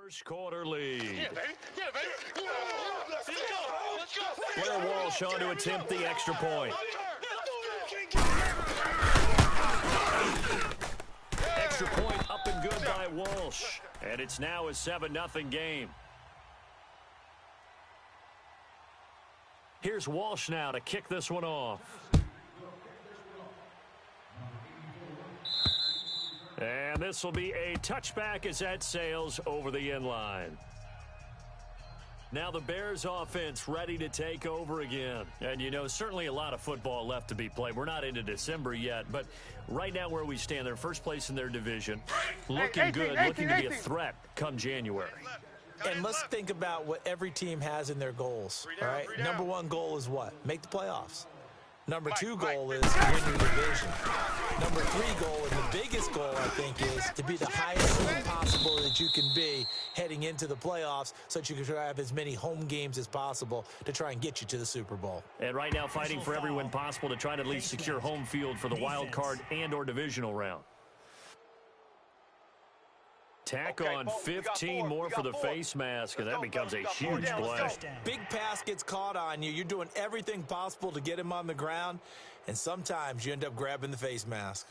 First quarter lead. Yeah, baby. Yeah, baby. Let's go. Let's go. Blair Walsh on to attempt the extra point. Extra point up and good by Walsh. And it's now a 7-0 game. Here's Walsh now to kick this one off. And this will be a touchback as that sails over the end line. Now the Bears offense ready to take over again. And, you know, certainly a lot of football left to be played. We're not into December yet, but right now where we stand, they're first place in their division. Looking good, looking to be a threat come January. And let's think about what every team has in their goals, all right? Number one goal is what? Make the playoffs. Number two goal is win your division. Number three goal, and the biggest goal, I think, is to be the highest team possible that you can be heading into the playoffs so that you can have as many home games as possible to try and get you to the Super Bowl. And right now fighting for every win possible to try to at least secure home field for the wild card and or divisional round. Tack on 15 more for the face mask, and that becomes a huge play. Big pass gets caught on you. You're doing everything possible to get him on the ground, and sometimes you end up grabbing the face mask.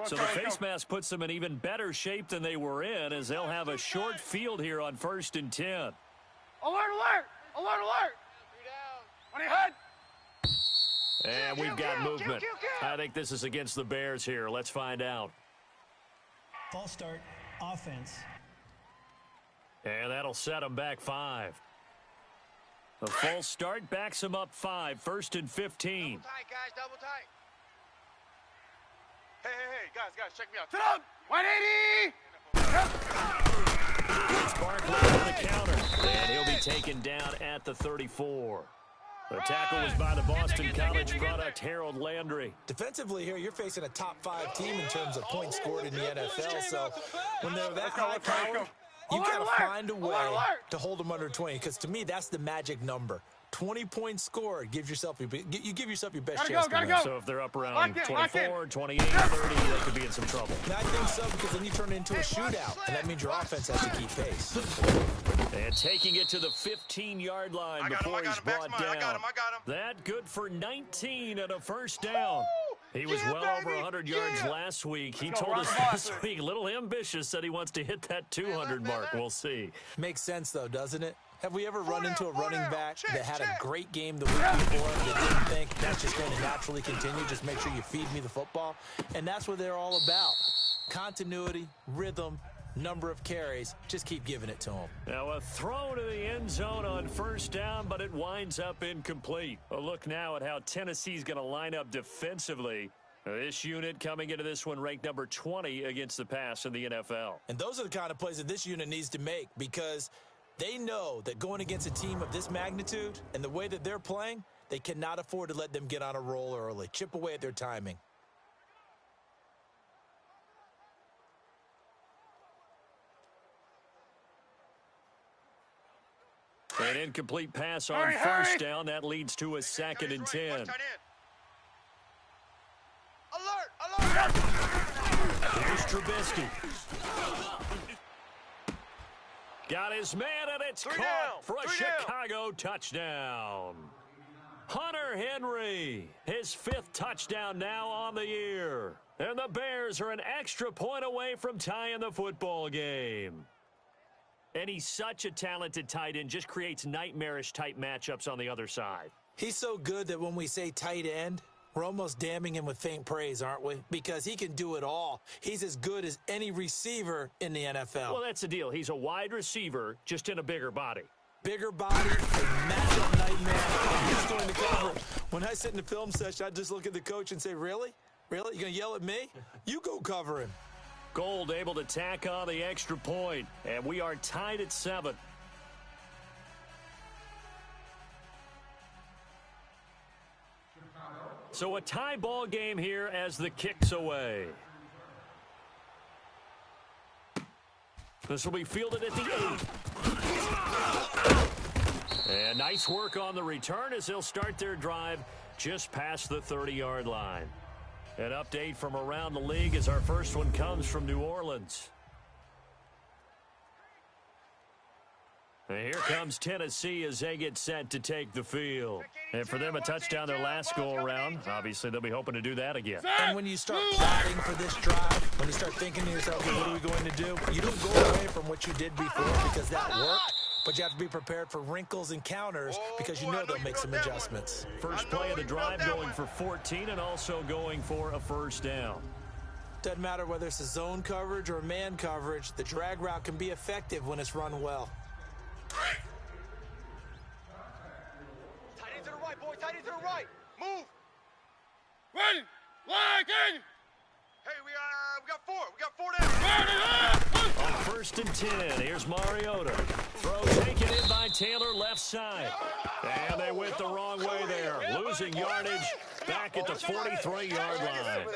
So the face mask puts them in even better shape than they were in, as they'll have a short field here on 1st and 10. Alert, alert! Alert, alert! 3 down. 20 head! And we've got movement. I think this is against the Bears here. Let's find out. False start, offense. And that'll set them back 5. The false start backs them up 5, 1st and 15. Double tight, guys, double tight. Hey, guys, check me out. Sit up! 180! It's Barkley on the counter, and he'll be taken down at the 34. The tackle was by the Boston College product, Harold Landry. Defensively here, you're facing a top-5 team in terms of points scored in the NFL, so when they're that high-powered, you've got to find a way to hold them under 20, because to me, that's the magic number. 20 points scored, you give yourself your best chance to win. So if they're up around 24, 28, 30, they could be in some trouble. And I think so, because then you turn it into a shootout, and that means your offense has to keep pace. And taking it to the 15-yard line before he's brought down. I got him. That good for 19 and a first down. He was well over 100 yards last week. He told us this week, a little ambitious, said he wants to hit that 200 mark. We'll see. Makes sense, though, doesn't it? Have we ever run into a running back that had a great game the week before that didn't think that's just going to naturally continue? Just make sure you feed me the football. And that's what they're all about. Continuity, rhythm, number of carries. Just keep giving it to them. Now a throw to the end zone on 1st down, but it winds up incomplete. A look now at how Tennessee's going to line up defensively. This unit coming into this one ranked number 20 against the pass in the NFL. And those are the kind of plays that this unit needs to make, because they know that going against a team of this magnitude and the way that they're playing, they cannot afford to let them get on a roll early. Chip away at their timing. An incomplete pass on 1st down. That leads to a 2nd and 10. Alert! Here's Trubisky. Got his man, and it's caught for a Chicago touchdown. Hunter Henry, his 5th touchdown now on the year. And the Bears are an extra point away from tying the football game. And he's such a talented tight end, just creates nightmarish-type matchups on the other side. He's so good that when we say tight end, we're almost damning him with faint praise, aren't we? Because he can do it all. He's as good as any receiver in the NFL. Well, that's the deal. He's a wide receiver, just in a bigger body. Bigger body, a matchup nightmare. He's going to cover him. When I sit in the film session, I just look at the coach and say, really? Really? You going to yell at me? You go cover him. Gold able to tack on the extra point, and we are tied at 7. So a tie ball game here as the kick's away. This will be fielded at the 8. And nice work on the return as they'll start their drive just past the 30-yard line. An update from around the league as our first one comes from New Orleans. And here comes Tennessee as they get set to take the field. And for them, a touchdown their last go-around. Obviously, they'll be hoping to do that again. And when you start plotting for this drive, when you start thinking to yourself, what are we going to do? You don't go away from what you did before because that worked, but you have to be prepared for wrinkles and counters because you know they'll make some adjustments. First play of the drive going for 14 and also going for a first down. Doesn't matter whether it's a zone coverage or man coverage, the drag route can be effective when it's run well. Tight end to the right, boy. Tight end to the right. Move. Ready. Line. Hey, we got four. We got four down. On first and 10, here's Mariota. Throw taken in by Taylor, left side. And they went the wrong way there. Losing yardage back at the 43-yard line.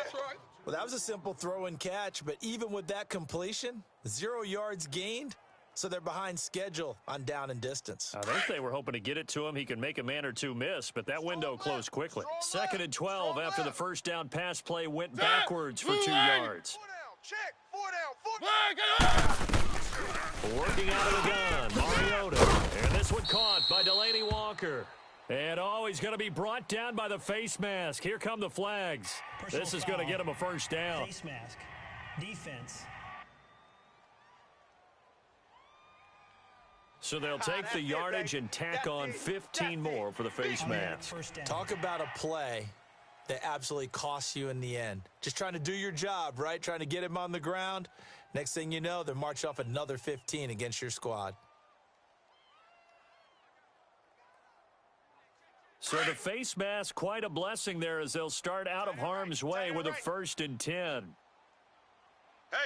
Well, that was a simple throw and catch, but even with that completion, 0 yards gained. So they're behind schedule on down and distance. I think they were hoping to get it to him. He could make a man or two miss, but that window closed quickly. Second and 12 after the first down pass play went backwards for 2 yards. 4 down. Check. 4 down. Working out of the gun, Mariota. And this one caught by Delaney Walker. And he's going to be brought down by the face mask. Here come the flags. This is going to get him a first down. Face mask. Defense. So they'll take the yardage and tack on 15 more for the face mask. Talk about a play that absolutely costs you in the end. Just trying to do your job, right? Trying to get him on the ground. Next thing you know, they're marching off another 15 against your squad. So the face mask, quite a blessing there as they'll start out of harm's way with a first and 10. Hey.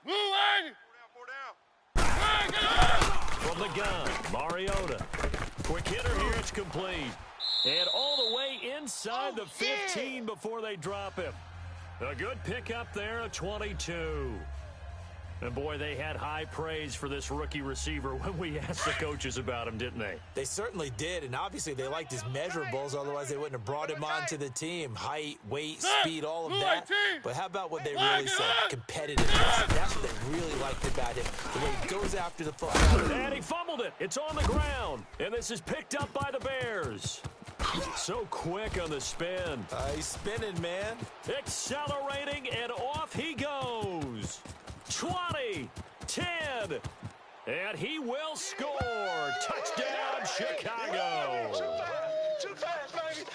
Move on. 4 down. From the gun, Mariota. Quick hitter here, it's complete. And all the way inside the 15 before they drop him. A good pickup there, a 22. And boy, they had high praise for this rookie receiver when we asked the coaches about him, didn't they? They certainly did, and obviously they liked his measurables, otherwise they wouldn't have brought him onto the team. Height, weight, speed, all of that. But how about what they really said? Competitiveness. That's what they really liked about him. The way he goes after the football. And he fumbled it. It's on the ground. And this is picked up by the Bears. So quick on the spin. He's spinning, man. Accelerating, and off he goes. 20, 10, and he will score. Touchdown, Chicago. Too fast, baby.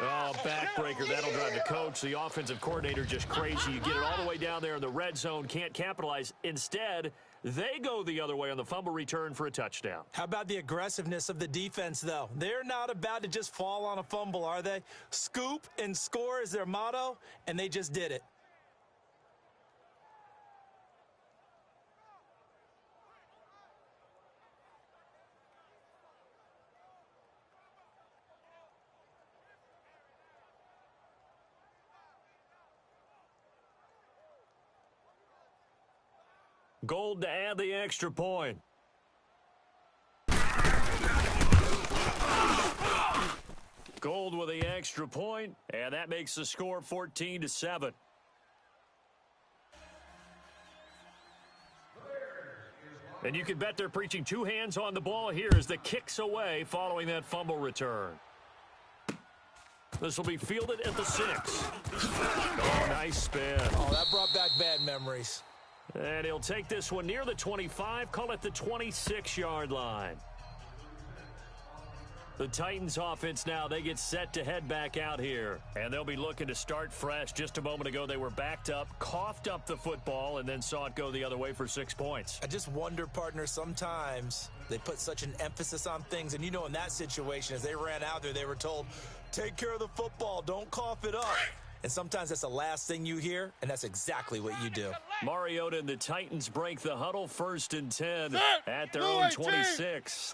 Oh, backbreaker. That'll drive the coach. The offensive coordinator just crazy. You get it all the way down there in the red zone, can't capitalize. Instead, they go the other way on the fumble return for a touchdown. How about the aggressiveness of the defense, though? They're not about to just fall on a fumble, are they? Scoop and score is their motto, and they just did it. Gold to add the extra point. Gold with the extra point, and that makes the score 14-7. And you can bet they're preaching two hands on the ball here as the kick's away following that fumble return. This will be fielded at the 6. Oh, nice spin. Oh, that brought back bad memories. And he'll take this one near the 25, call it the 26-yard line. The Titans offense now, they get set to head back out here. And they'll be looking to start fresh. Just a moment ago, they were backed up, coughed up the football, and then saw it go the other way for 6 points. I just wonder, partner, sometimes they put such an emphasis on things. And you know, in that situation, as they ran out there, they were told, take care of the football, don't cough it up. And sometimes that's the last thing you hear, and that's exactly what you do. Mariota and the Titans break the huddle, first and 10 at their own 26.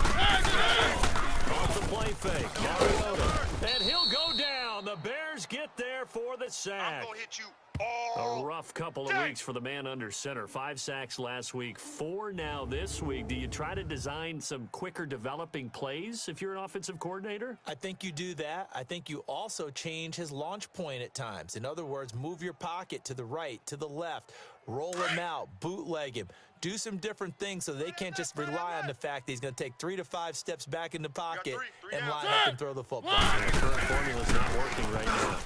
Off the play fake, Mariota. And he'll go down. The Bears get there for the sack. I'm going to hit you A rough couple of weeks for the man under center. 5 sacks last week, 4 now this week. Do you try to design some quicker developing plays if you're an offensive coordinator? I think you do that. I think you also change his launch point at times. In other words, move your pocket to the right, to the left, roll him out, bootleg him. Do some different things so they can't just rely on the fact that he's going to take 3 to 5 steps back in the pocket and line up and throw the football. The current formula's not working right now.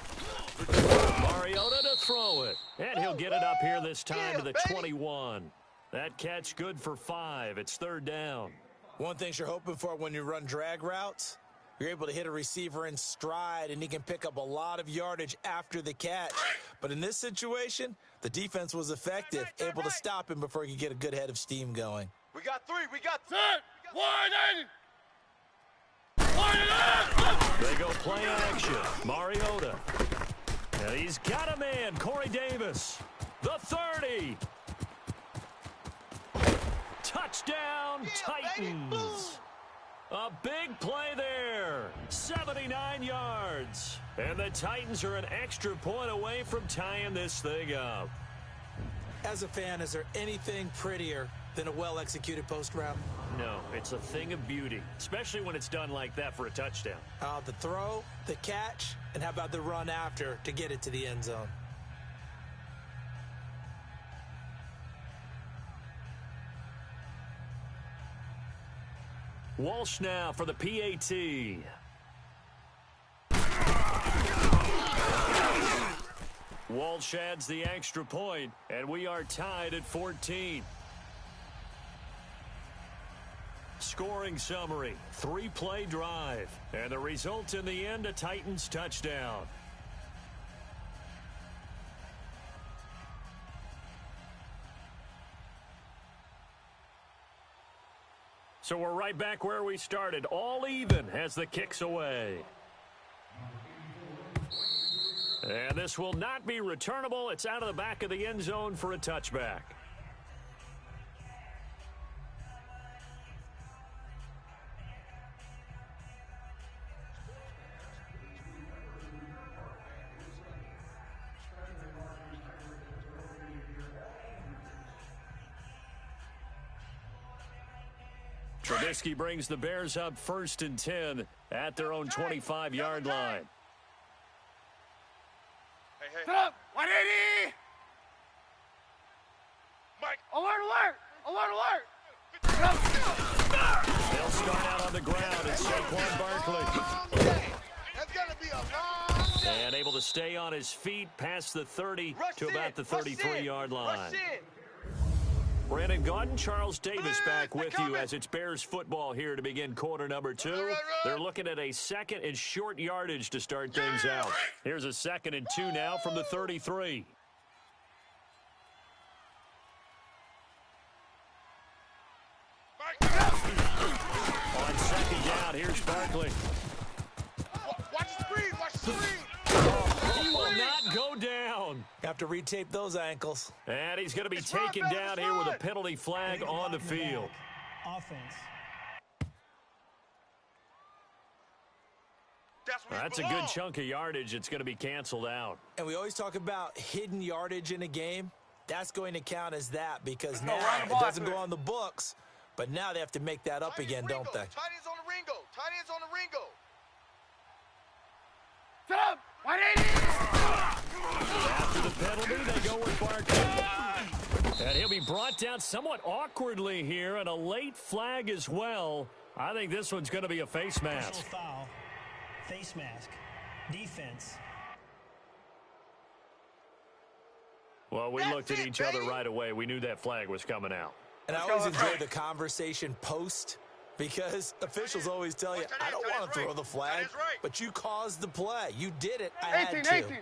Mariota to throw it. And he'll get it up here this time to the 21. That catch good for 5. It's 3rd down. One thing you're hoping for when you run drag routes, you're able to hit a receiver in stride, and he can pick up a lot of yardage after the catch. But in this situation, the defense was effective, able to stop him before he could get a good head of steam going. We got 3. We got 3. Set. Wide. They go play action. Mariota. And he's got a man, Corey Davis. The 30. Touchdown, Titans. A big play there. 79 yards. And the Titans are an extra point away from tying this thing up. As a fan, is there anything prettier than a well-executed post route? No, it's a thing of beauty, especially when it's done like that for a touchdown. The throw, the catch, and how about the run after to get it to the end zone? Walsh now for the PAT. Walsh adds the extra point, and we are tied at 14. Scoring summary, 3-play drive, and the result in the end, a Titans touchdown. So we're right back where we started, all even as the kick's away. And this will not be returnable. It's out of the back of the end zone for a touchback. Trubisky brings the Bears up 1st and 10 at their own 25-yard line. Hey. Set up. 180. Mike. Alert. They'll start out on the ground. It's Saquon Barkley. That's going to be a long day. And able to stay on his feet past the 30 to about the 33-yard line. Rush in. Brandon Gaudin, Charles Davis back with you as it's Bears football here to begin quarter number 2. They're looking at a 2nd and short yardage to start things out. Here's a 2nd and 2 now from the 33. On 2nd down, here's Barkley. Watch the screen. Watch the screen. He will not go down. Have to retape those ankles. And he's going to be taken down here with a penalty flag on the field. Offense. That's a good chunk of yardage. It's going to be canceled out. And we always talk about hidden yardage in a game. That's going to count as that because now it doesn't go on the books, but now they have to make that up again, don't they? Tight ends on the Ringo. Tight ends on the Ringo. Set up. 180. After the penalty, they go with Barkley. And he'll be brought down somewhat awkwardly here, and a late flag as well. I think this one's going to be a face mask. Personal foul. Face mask. Defense. Well, we looked at each other right away. We knew that flag was coming out. And I always enjoy the conversation post because officials always tell you, I don't want to throw the flag, but you caused the play. You did it. I had to. 18.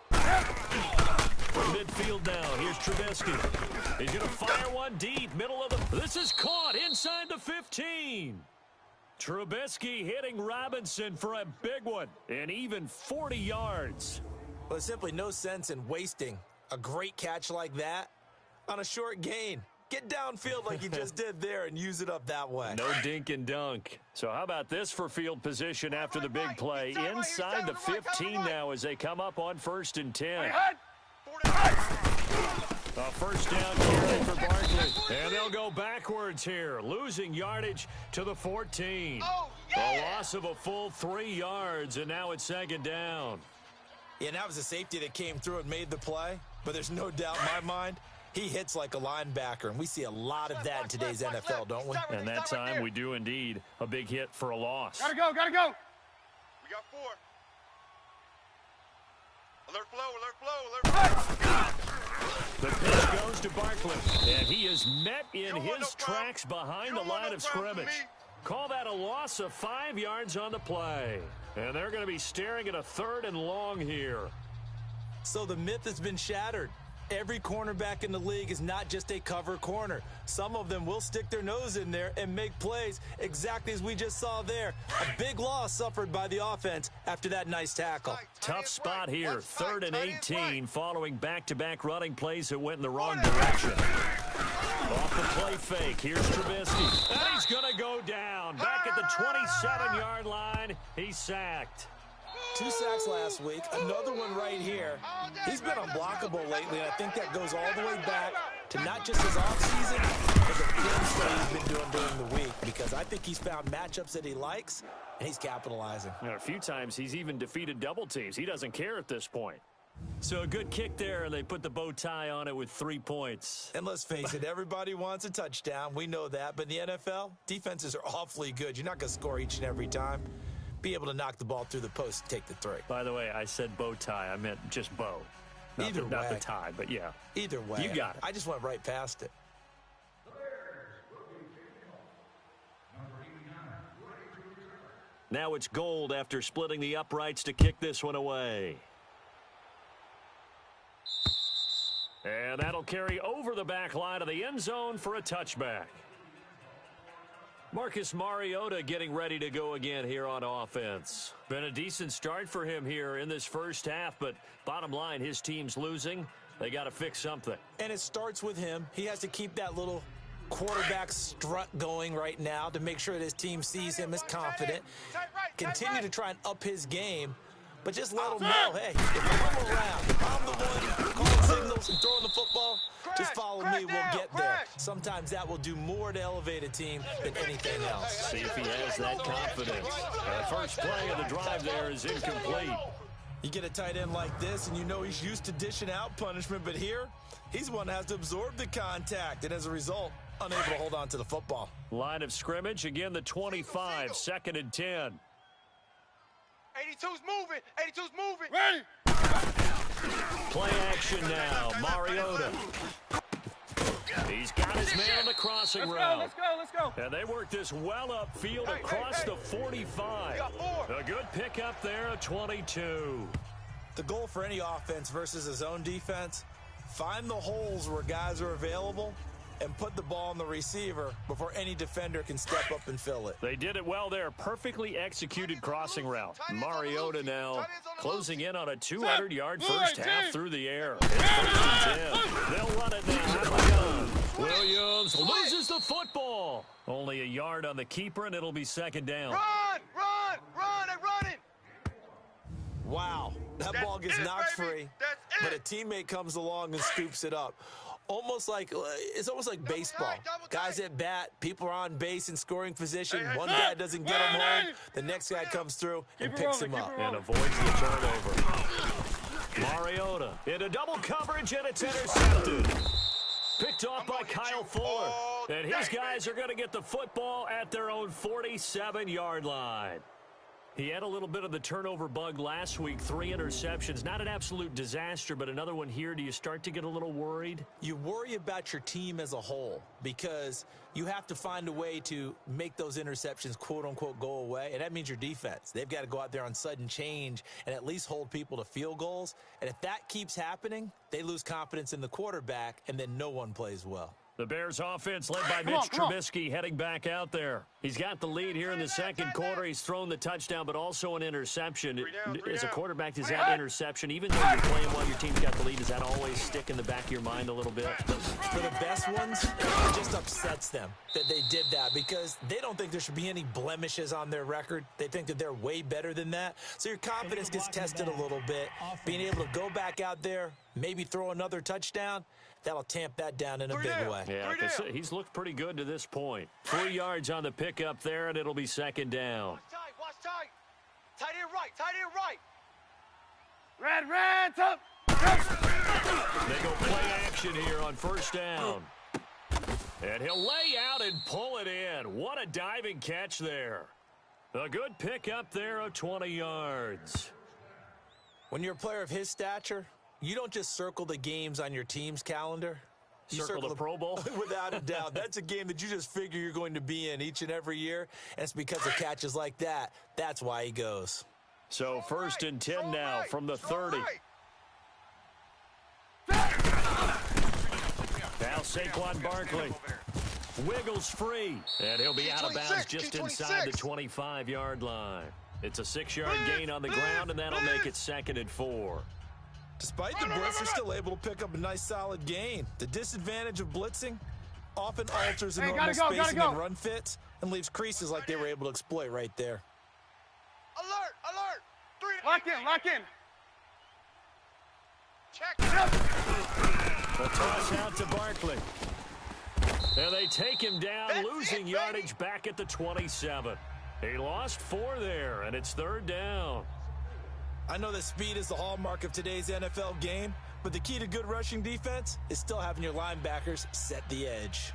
From midfield now, here's Trubisky. He's going to fire one deep, middle of the... This is caught inside the 15. Trubisky hitting Robinson for a big one, and even 40 yards. Well, there's simply no sense in wasting a great catch like that on a short gain. Get downfield like you just did there and use it up that way. No dink and dunk. So how about this for field position after the big play? Inside the 15 now as they come up on 1st and 10. 4 down. A first down carry for Barkley. And they'll go backwards here, losing yardage to the 14. Oh, A loss of a full 3 yards, and now it's second down. Yeah, and that was a safety that came through and made the play. But there's no doubt in my mind, he hits like a linebacker, and we see a lot of that in today's NFL, don't we? And that time we do indeed a big hit for a loss. Gotta go, gotta go. We got 4. Alert flow, alert flow, alert flow. The pitch goes to Barkley, and he is met in his tracks behind the line of scrimmage. Call that a loss of 5 yards on the play. And they're going to be staring at a 3rd and long here. So the myth has been shattered. Every cornerback in the league is not just a cover corner. Some of them will stick their nose in there and make plays exactly as we just saw there. A big loss suffered by the offense after that nice tackle. Tough spot here, 3rd and 18, following back-to-back running plays that went in the wrong direction. Off the play fake, here's Trubisky. And he's going to go down. Back at the 27-yard line, he's sacked. 2 sacks last week, another one right here. He's been unblockable lately, and I think that goes all the way back to not just his offseason, but the film study he's been doing during the week, because I think he's found matchups that he likes, and he's capitalizing. And a few times he's even defeated double teams. He doesn't care at this point. So a good kick there, and they put the bow tie on it with 3 points. And let's face it, everybody wants a touchdown. We know that, but in the NFL, defenses are awfully good. You're not going to score each and every time. Be able to knock the ball through the post and take the 3. By the way, I said bow tie. I meant just bow. Not the tie, but yeah. Either way. You got it. I just went right past it. Now it's Gold after splitting the uprights to kick this one away. And that'll carry over the back line of the end zone for a touchback. Marcus Mariota getting ready to go again here on offense. Been a decent start for him here in this first half, but bottom line, his team's losing. They got to fix something. And it starts with him. He has to keep that little quarterback strut going right now to make sure that his team sees him as confident. Continue to try and up his game, but just let him know, hey, if I'm around, if I'm the one calling signals and throwing the football, just follow me, we'll get there. Sometimes that will do more to elevate a team than anything else. See if he has that confidence. First play of the drive there is incomplete. You get a tight end like this, and you know he's used to dishing out punishment, but here, he's one that has to absorb the contact, and as a result, unable to hold on to the football. Line of scrimmage, again the 25, 2nd and 10. 82's moving. 82's moving. Ready. Play action now. Mariota. He's got his man on the crossing route. Let's go. And they work this well upfield across the 45. A good pickup there at 22. The goal for any offense versus a zone defense, find the holes where guys are available and put the ball on the receiver before any defender can step up and fill it. They did it well there. Perfectly executed crossing route. Mariota now closing in on a 200-yard first half through the air. It's 1st and 10. They'll run it now. Out of the gun. Williams loses the football. Only a yard on the keeper, and it'll be 2nd down. Run, and running. Wow, that ball gets knocked free, but a teammate comes along and scoops it up. It's almost like baseball. Guys at bat, people are on base in scoring position. One guy doesn't get him home. The next guy comes through and picks him up. And avoids the turnover. Mariota into double coverage, and it's intercepted. Picked off by Kyle Fuller. And his guys are going to get the football at their own 47-yard line. He had a little bit of the turnover bug last week, 3 interceptions. Not an absolute disaster, but another one here. Do you start to get a little worried? You worry about your team as a whole because you have to find a way to make those interceptions, quote-unquote, go away, and that means your defense. They've got to go out there on sudden change and at least hold people to field goals. And if that keeps happening, they lose confidence in the quarterback, and then no one plays well. The Bears offense led by Mitch Trubisky heading back out there. He's got the lead here in the second quarter. He's thrown the touchdown, but also an interception. As a quarterback, does that interception, even though you're playing while your team's got the lead, does that always stick in the back of your mind a little bit? For the best ones, it just upsets them that they did that because they don't think there should be any blemishes on their record. They think that they're way better than that. So your confidence gets tested a little bit. Being able to go back out there, maybe throw another touchdown, that'll tamp that down in a big way. Yeah, because he's looked pretty good to this point. 3 yards on the pickup there, and it'll be second down. Watch tight. Tight end right. Red, top. They go play action here on first down. And he'll lay out and pull it in. What a diving catch there. A good pickup there of 20 yards. When you're a player of his stature, you don't just circle the games on your team's calendar. You circle the Pro Bowl? Without a doubt. That's a game that you just figure you're going to be in each and every year. And it's because of catches like that. That's why he goes. So first and 10 now from the 30. Now Saquon Barkley wiggles free. And he'll be out of bounds just inside the 25-yard line. It's a 6-yard gain on the ground, and that'll make it 2nd and 4. Despite the blitz, they're still able to pick up a nice, solid gain. The disadvantage of blitzing often alters the normal spacing and run fits and leaves creases like they were able to exploit right there. Alert! Lock in. Check. A toss out to Barkley. And they take him down, losing yardage back at the 27. He lost 4 there, and it's 3rd down. I know that speed is the hallmark of today's NFL game, but the key to good rushing defense is still having your linebackers set the edge.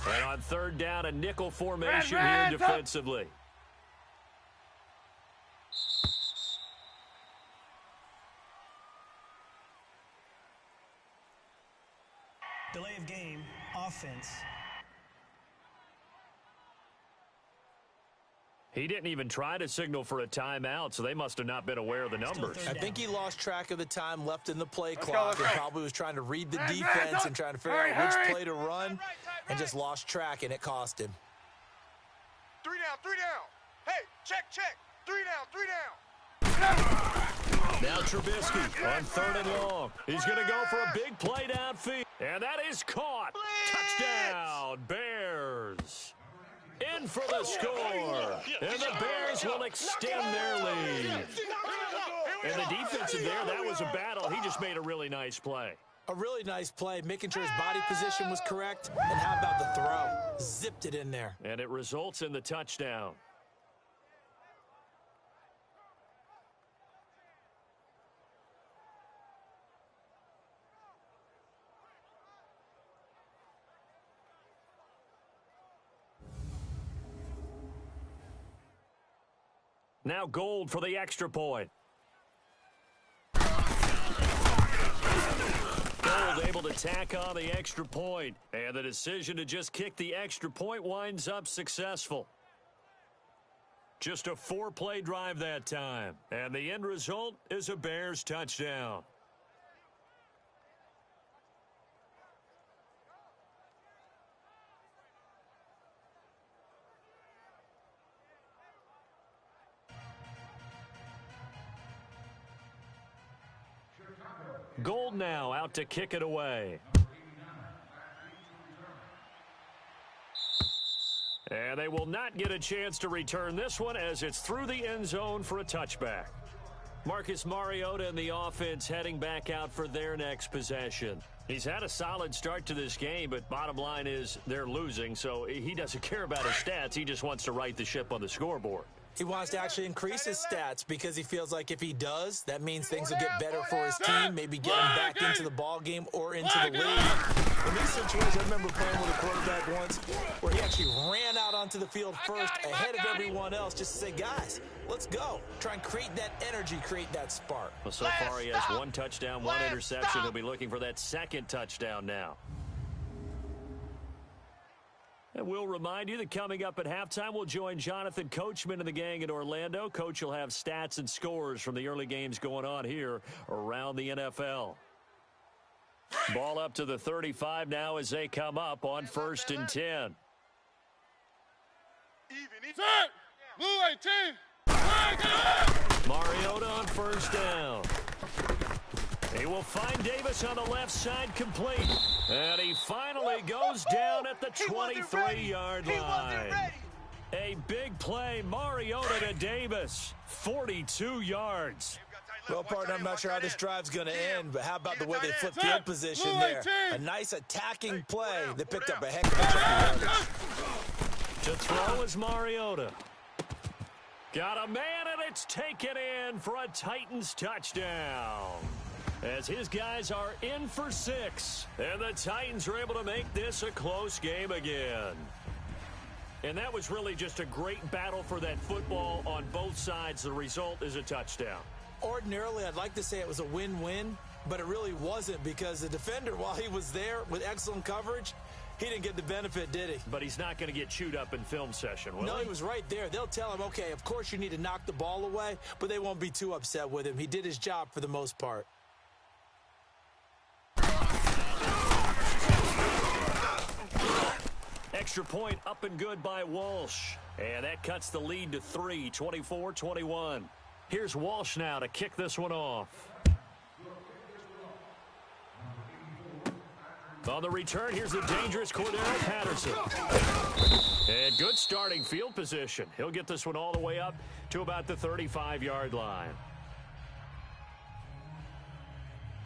And on 3rd down, a nickel formation here defensively. Delay of game, offense. He didn't even try to signal for a timeout, so they must have not been aware of the numbers. I think he lost track of the time left in the play clock and probably was trying to read the defense and trying to figure out which play to run and just lost track, and it cost him. 3 down. Hey, check. 3 down. Now Trubisky on 3rd and long. He's going to go for a big play downfield. And that is caught. Touchdown, Bears. In for the score. And the Bears will extend their lead. And the defensive there, that was a battle. He just made a really nice play. A really nice play, making sure his body position was correct. And how about the throw? Zipped it in there. And it results in the touchdown. Now Gold for the extra point. Gold able to tack on the extra point. And the decision to just kick the extra point winds up successful. Just a 4-play drive that time. And the end result is a Bears touchdown. Gold now out to kick it away. And they will not get a chance to return this one as it's through the end zone for a touchback. Marcus Mariota and the offense heading back out for their next possession. He's had a solid start to this game, but bottom line is they're losing, so he doesn't care about his stats. He just wants to right the ship on the scoreboard. He wants to actually increase his stats because he feels like if he does, that means things will get better for his team, maybe get him back into the ball game or into the league. In these situations, I remember playing with a quarterback once where he actually ran out onto the field first ahead of everyone else just to say, guys, let's go. Try and create that energy, create that spark. Well, so far he has 1 touchdown, 1 interception. He'll be looking for that 2nd touchdown now. And we'll remind you that coming up at halftime, we'll join Jonathan Coachman and the gang in Orlando. Coach will have stats and scores from the early games going on here around the NFL. Ball up to the 35 now as they come up on 1st and 10. Set! Blue 18! Mariota on 1st down. He will find Davis on the left side complete. And he finally goes down at the 23-yard line. A big play, Mariota to Davis, 42 yards. Well, partner, I'm not sure how this drive's going to end, but how about the way they flipped field position there? A nice attacking play that picked up a heck of a chunk of yardage. To throw is Mariota. Got a man, and it's taken in for a Titans touchdown. As his guys are in for 6, and the Titans are able to make this a close game again. And that was really just a great battle for that football on both sides. The result is a touchdown. Ordinarily, I'd like to say it was a win-win, but it really wasn't because the defender, while he was there with excellent coverage, he didn't get the benefit, did he? But he's not going to get chewed up in film session, will he? No, he was right there. They'll tell him, okay, of course you need to knock the ball away, but they won't be too upset with him. He did his job for the most part. Extra point up and good by Walsh. And that cuts the lead to 3, 24-21. Here's Walsh now to kick this one off. On the return, here's the dangerous Cordero Patterson. And good starting field position. He'll get this one all the way up to about the 35-yard line.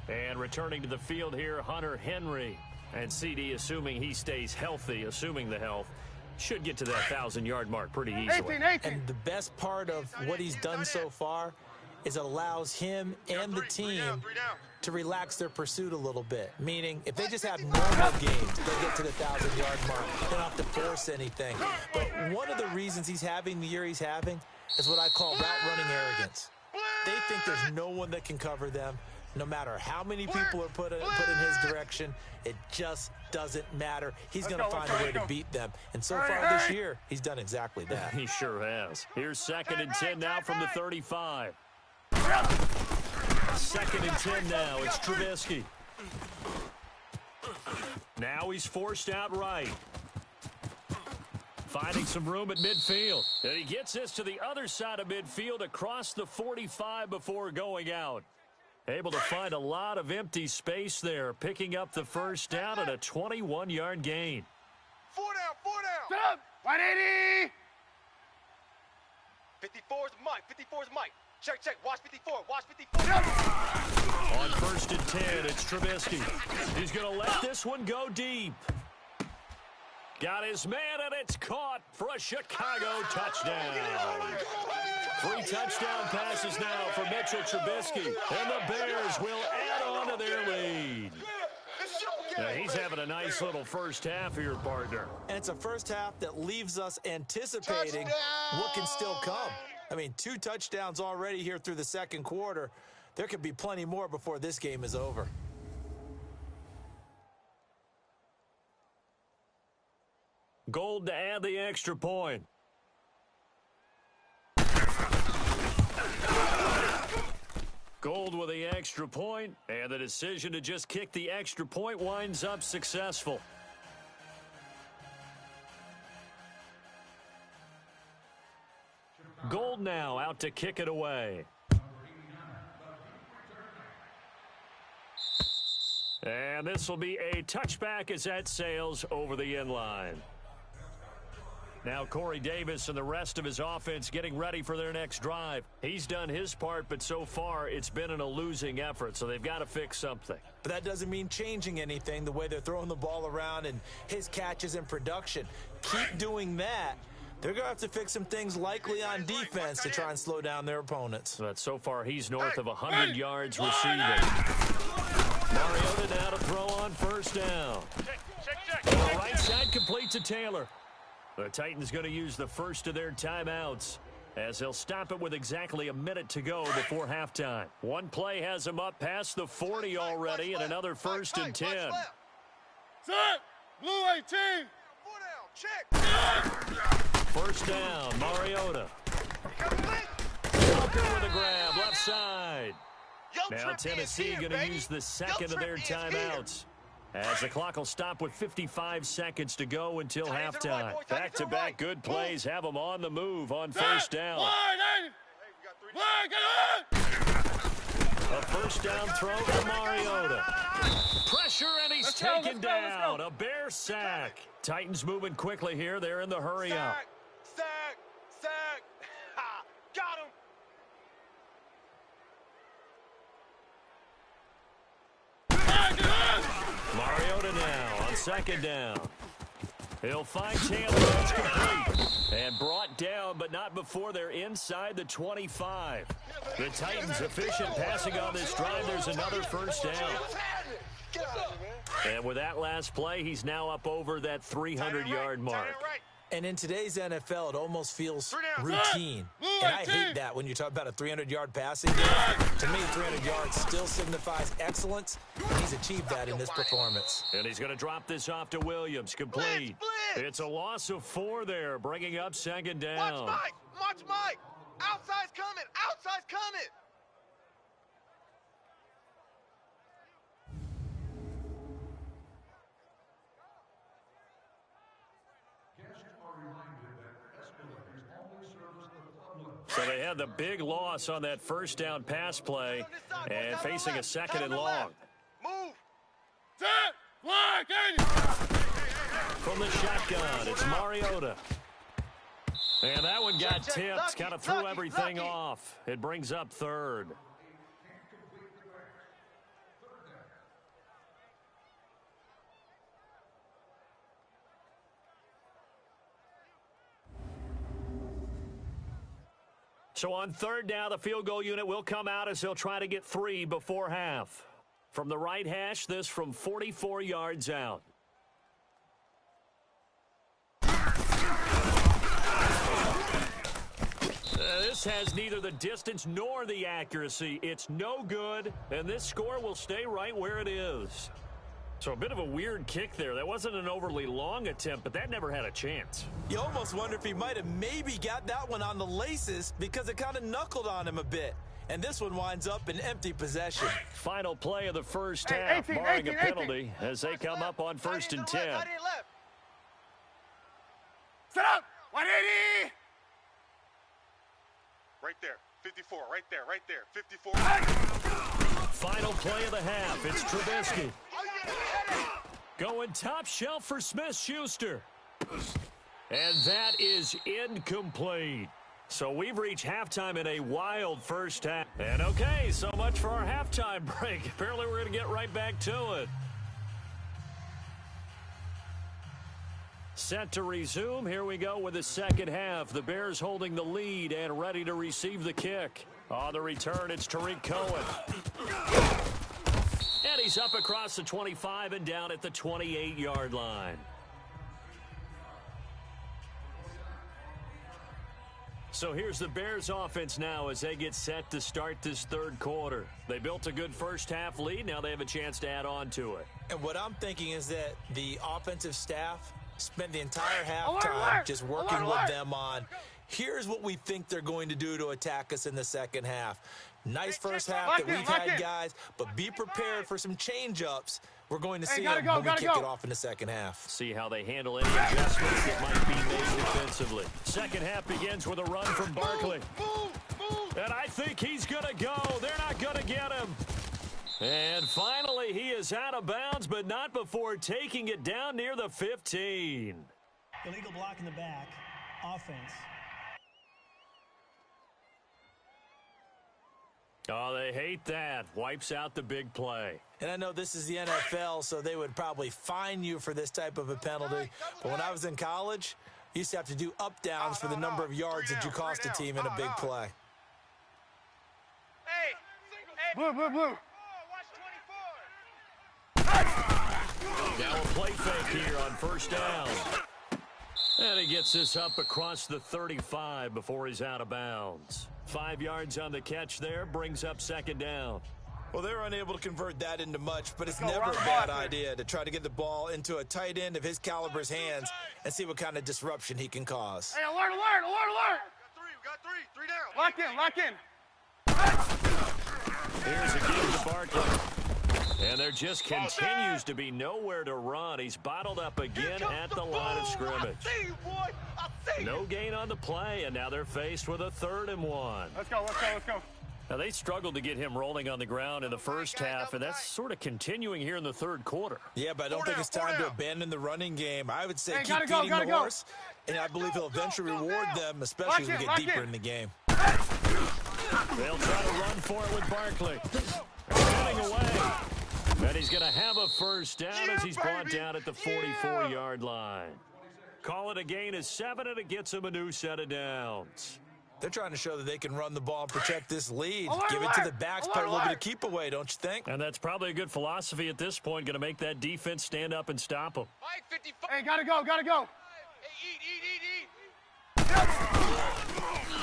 And returning to the field here, Hunter Henry. And CD, assuming he stays healthy, assuming the health, should get to that 1,000-yard mark pretty easily. 18. And the best part of what he's done so far is it allows him and the team to relax their pursuit a little bit. Meaning, if they just have normal games, they get to the 1,000-yard mark. They don't have to force anything. But one of the reasons he's having the year he's having is what I call route-running arrogance. They think there's no one that can cover them. No matter how many people are put in his direction, it just doesn't matter. He's going to find a way to beat them. And so far this year, he's done exactly that. He sure has. Here's 2nd and 10 now from the 35. 2nd and 10 now. It's Trubisky. Now he's forced out right. Finding some room at midfield. And he gets this to the other side of midfield across the 45 before going out. Able to find a lot of empty space there, picking up the 1st down and a 21-yard gain. 4 down, 4 down. Set up! 180! 54's Mike, 54's Mike. Check, check, watch 54, watch 54. On 1st and 10, it's Trubisky. He's going to let this one go deep. Got his man, and it's caught for a Chicago touchdown. 3 touchdown passes now for Mitchell Trubisky, and the Bears will add on to their lead. Yeah, he's having a nice little first half here, partner. And it's a first half that leaves us anticipating what can still come. I mean, 2 touchdowns already here through the 2nd quarter. There could be plenty more before this game is over. Gold to add the extra point. Gold with the extra point, and the decision to just kick the extra point winds up successful. Gold now out to kick it away. And this will be a touchback as that sails over the end line. Now Corey Davis and the rest of his offense getting ready for their next drive. He's done his part, but so far it's been in a losing effort, so they've got to fix something. But that doesn't mean changing anything, the way they're throwing the ball around and his catches and production. Keep doing that. They're going to have to fix some things likely on defense to try and slow down their opponents. But so far he's north of 100 yards receiving. Mariota now to throw on first down. Check. The right side complete to Taylor. The Titans going to use the first of their timeouts, as they'll stop it with exactly a minute to go before halftime. One play has them up past the 40 already, and another first and 10. Set. Blue 18. 4 down. Check. First down, Mariota. Tucker with a grab, left side. Now Tennessee going to use the second of their timeouts, as the clock will stop with 55 seconds to go until halftime. Back-to-back good plays have them on the move on first down. A first down throw to Mariota. Pressure, and he's taken down. A Bear sack. Titans moving quickly here. They're in the hurry-up. Sack. Ha! Got him. Mariota now on second down. He'll find Taylor. That's complete. And brought down, but not before they're inside the 25. The Titans efficient passing on this drive. There's another first down. And with that last play, he's now up over that 300-yard mark. And in today's NFL, it almost feels routine. And I hate that when you talk about a 300-yard passing game. To me, 300 yards still signifies excellence. He's achieved that in this performance. And he's going to drop this off to Williams. Complete. Blitz. It's a loss of 4 there, bringing up second down. Watch Mike. Outside's coming. So they had the big loss on that first down pass play and facing a second and long. Move. Set. Flag. From the shotgun, it's Mariota. And that one got tipped, kind of threw everything off. It brings up third. So on third down, the field goal unit will come out as they'll try to get 3 before half. From the right hash, this from 44 yards out. This has neither the distance nor the accuracy. It's no good, and this score will stay right where it is. So a bit of a weird kick there. That wasn't an overly long attempt, but that never had a chance. You almost wonder if he might have maybe got that one on the laces because it kind of knuckled on him a bit. And this one winds up in empty possession. Final play of the first half, barring a penalty, as they come up on first and 10. Set up. 180. Right there. 54. Right there. 54. Final play of the half. It's Trubisky. Going top shelf for Smith-Schuster. And that is incomplete. So we've reached halftime in a wild first half. And okay, so much for our halftime break. Apparently we're going to get right back to it. Set to resume. Here we go with the second half. The Bears holding the lead and ready to receive the kick. On the return, it's Tariq Cohen. And he's up across the 25 and down at the 28-yard line. So here's the Bears offense now as they get set to start this third quarter. They built a good first half lead. Now they have a chance to add on to it. And what I'm thinking is that the offensive staff spent the entire halftime just working with them on, here's what we think they're going to do to attack us in the second half. Nice first half that we've had, guys, but be prepared for some change-ups. We're going to see them when we kick it off in the second half. See how they handle any adjustments that might be made defensively. Second half begins with a run from Barkley. And I think he's going to go. They're not going to get him. And finally, he is out of bounds, but not before taking it down near the 15. Illegal block in the back. Offense. Oh, they hate that. Wipes out the big play. And I know this is the NFL, so they would probably fine you for this type of a penalty. But when I was in college, you used to have to do up-downs for the number of yards that you cost a team in a big play. Hey, Blue. watch 24. Now a play fake here on first down. And he gets this up across the 35 before he's out of bounds. 5 yards on the catch there, brings up second down. Well, they're unable to convert that into much, but it's never a bad idea to try to get the ball into a tight end of his caliber's hands and see what kind of disruption he can cause. Hey, alert, alert, alert, alert! We got three. Three down. Lock in, lock in. Here's a give to Barkley. And there just continues to be nowhere to run. He's bottled up again at the line of scrimmage. I see you, boy. I see you. No gain on the play, and now they're faced with a 3rd and 1. Let's go, let's go, let's go. Now, they struggled to get him rolling on the ground in the first half, and that's sort of continuing here in the third quarter. Yeah, but I don't think it's time to abandon the running game. I would say keep go, feeding the horse, and I believe he'll eventually reward them, especially as we get deeper in the game. They'll try to run for it with Barkley. Running away. And he's going to have a first down as he's brought down at the 44-yard line. Call it a gain of 7, and it gets him a new set of downs. They're trying to show that they can run the ball and protect this lead. Give it to the backs, play a little bit of keep away, don't you think? And that's probably a good philosophy at this point, going to make that defense stand up and stop them. Hey, gotta go, gotta go. Hey, eat.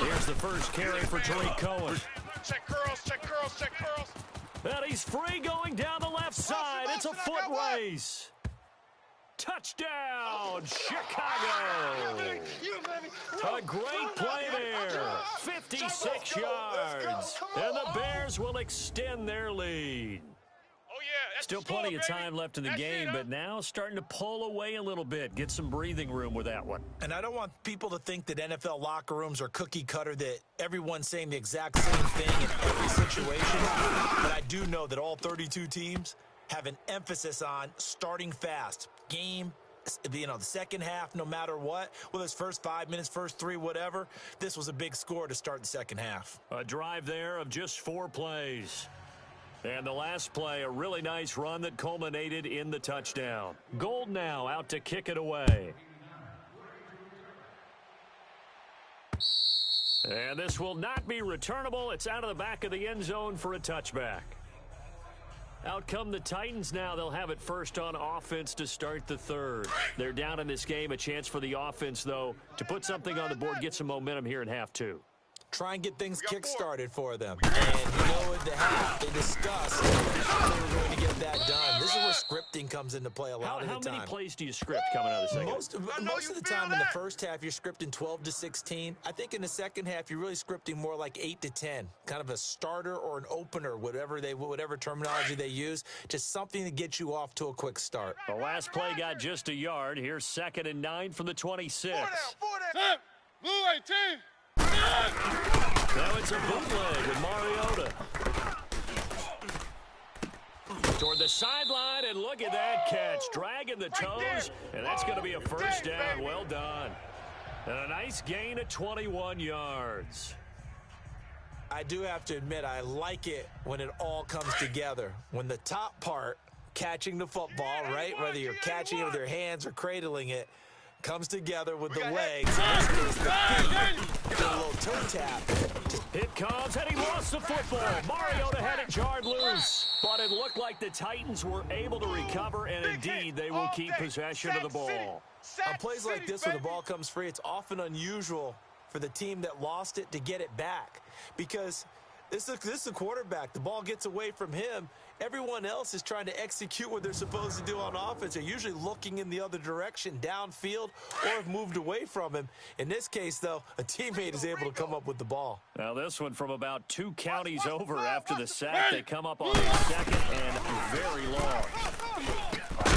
Here's the first carry for Tariq Cohen. Check curls, check curls, check curls. And he's free going down the left side. It's a foot race. Touchdown, Chicago. A great play there. 56 yards. And the Bears will extend their lead. Oh, yeah. Still plenty of time left in the game, but now starting to pull away a little bit. Get some breathing room with that one. And I don't want people to think that NFL locker rooms are cookie cutter, that everyone's saying the exact same thing in every situation. But I do know that all 32 teams have an emphasis on starting fast. Game, the second half, no matter what, whether it's first 5 minutes, first 3, whatever, this was a big score to start the second half. A drive there of just 4 plays. And the last play, a really nice run that culminated in the touchdown. Gold now out to kick it away. And this will not be returnable. It's out of the back of the end zone for a touchback. Out come the Titans now. They'll have it first on offense to start the third. They're down in this game. A chance for the offense, though, to put something on the board, get some momentum here in half 2. Try and get things kick-started for them. And at the half, they discussed how they were going to get that done. This is where scripting comes into play a lot of the time. How many plays do you script coming out of the second? Most of the time in the first half, you're scripting 12 to 16. I think in the second half, you're really scripting more like 8 to 10. Kind of a starter or an opener, whatever terminology they use. Just something to get you off to a quick start. The last play got just a yard. Here's 2nd and 9 from the 26. 4 down. Set. Blue 18. Now it's a bootleg with Mariota. Toward the sideline, and look at that catch. Dragging the toes, and that's going to be a first down. Well done. And a nice gain of 21 yards. I do have to admit, I like it when it all comes together. When the top part, catching the football, right, whether you're catching it with your hands or cradling it, comes together with the legs. The feet, a little toe tap. It comes, and he lost the football. Mariota had it jarred loose, but it looked like the Titans were able to recover, and indeed they will keep possession of the ball. On plays like this, when the ball comes free, it's often unusual for the team that lost it to get it back, because this is a quarterback. The ball gets away from him. Everyone else is trying to execute what they're supposed to do on offense. They're usually looking in the other direction, downfield, or have moved away from him. In this case, though, a teammate is able to come up with the ball. Now this one from about 2 counties over after the sack. They come up on a second and very long.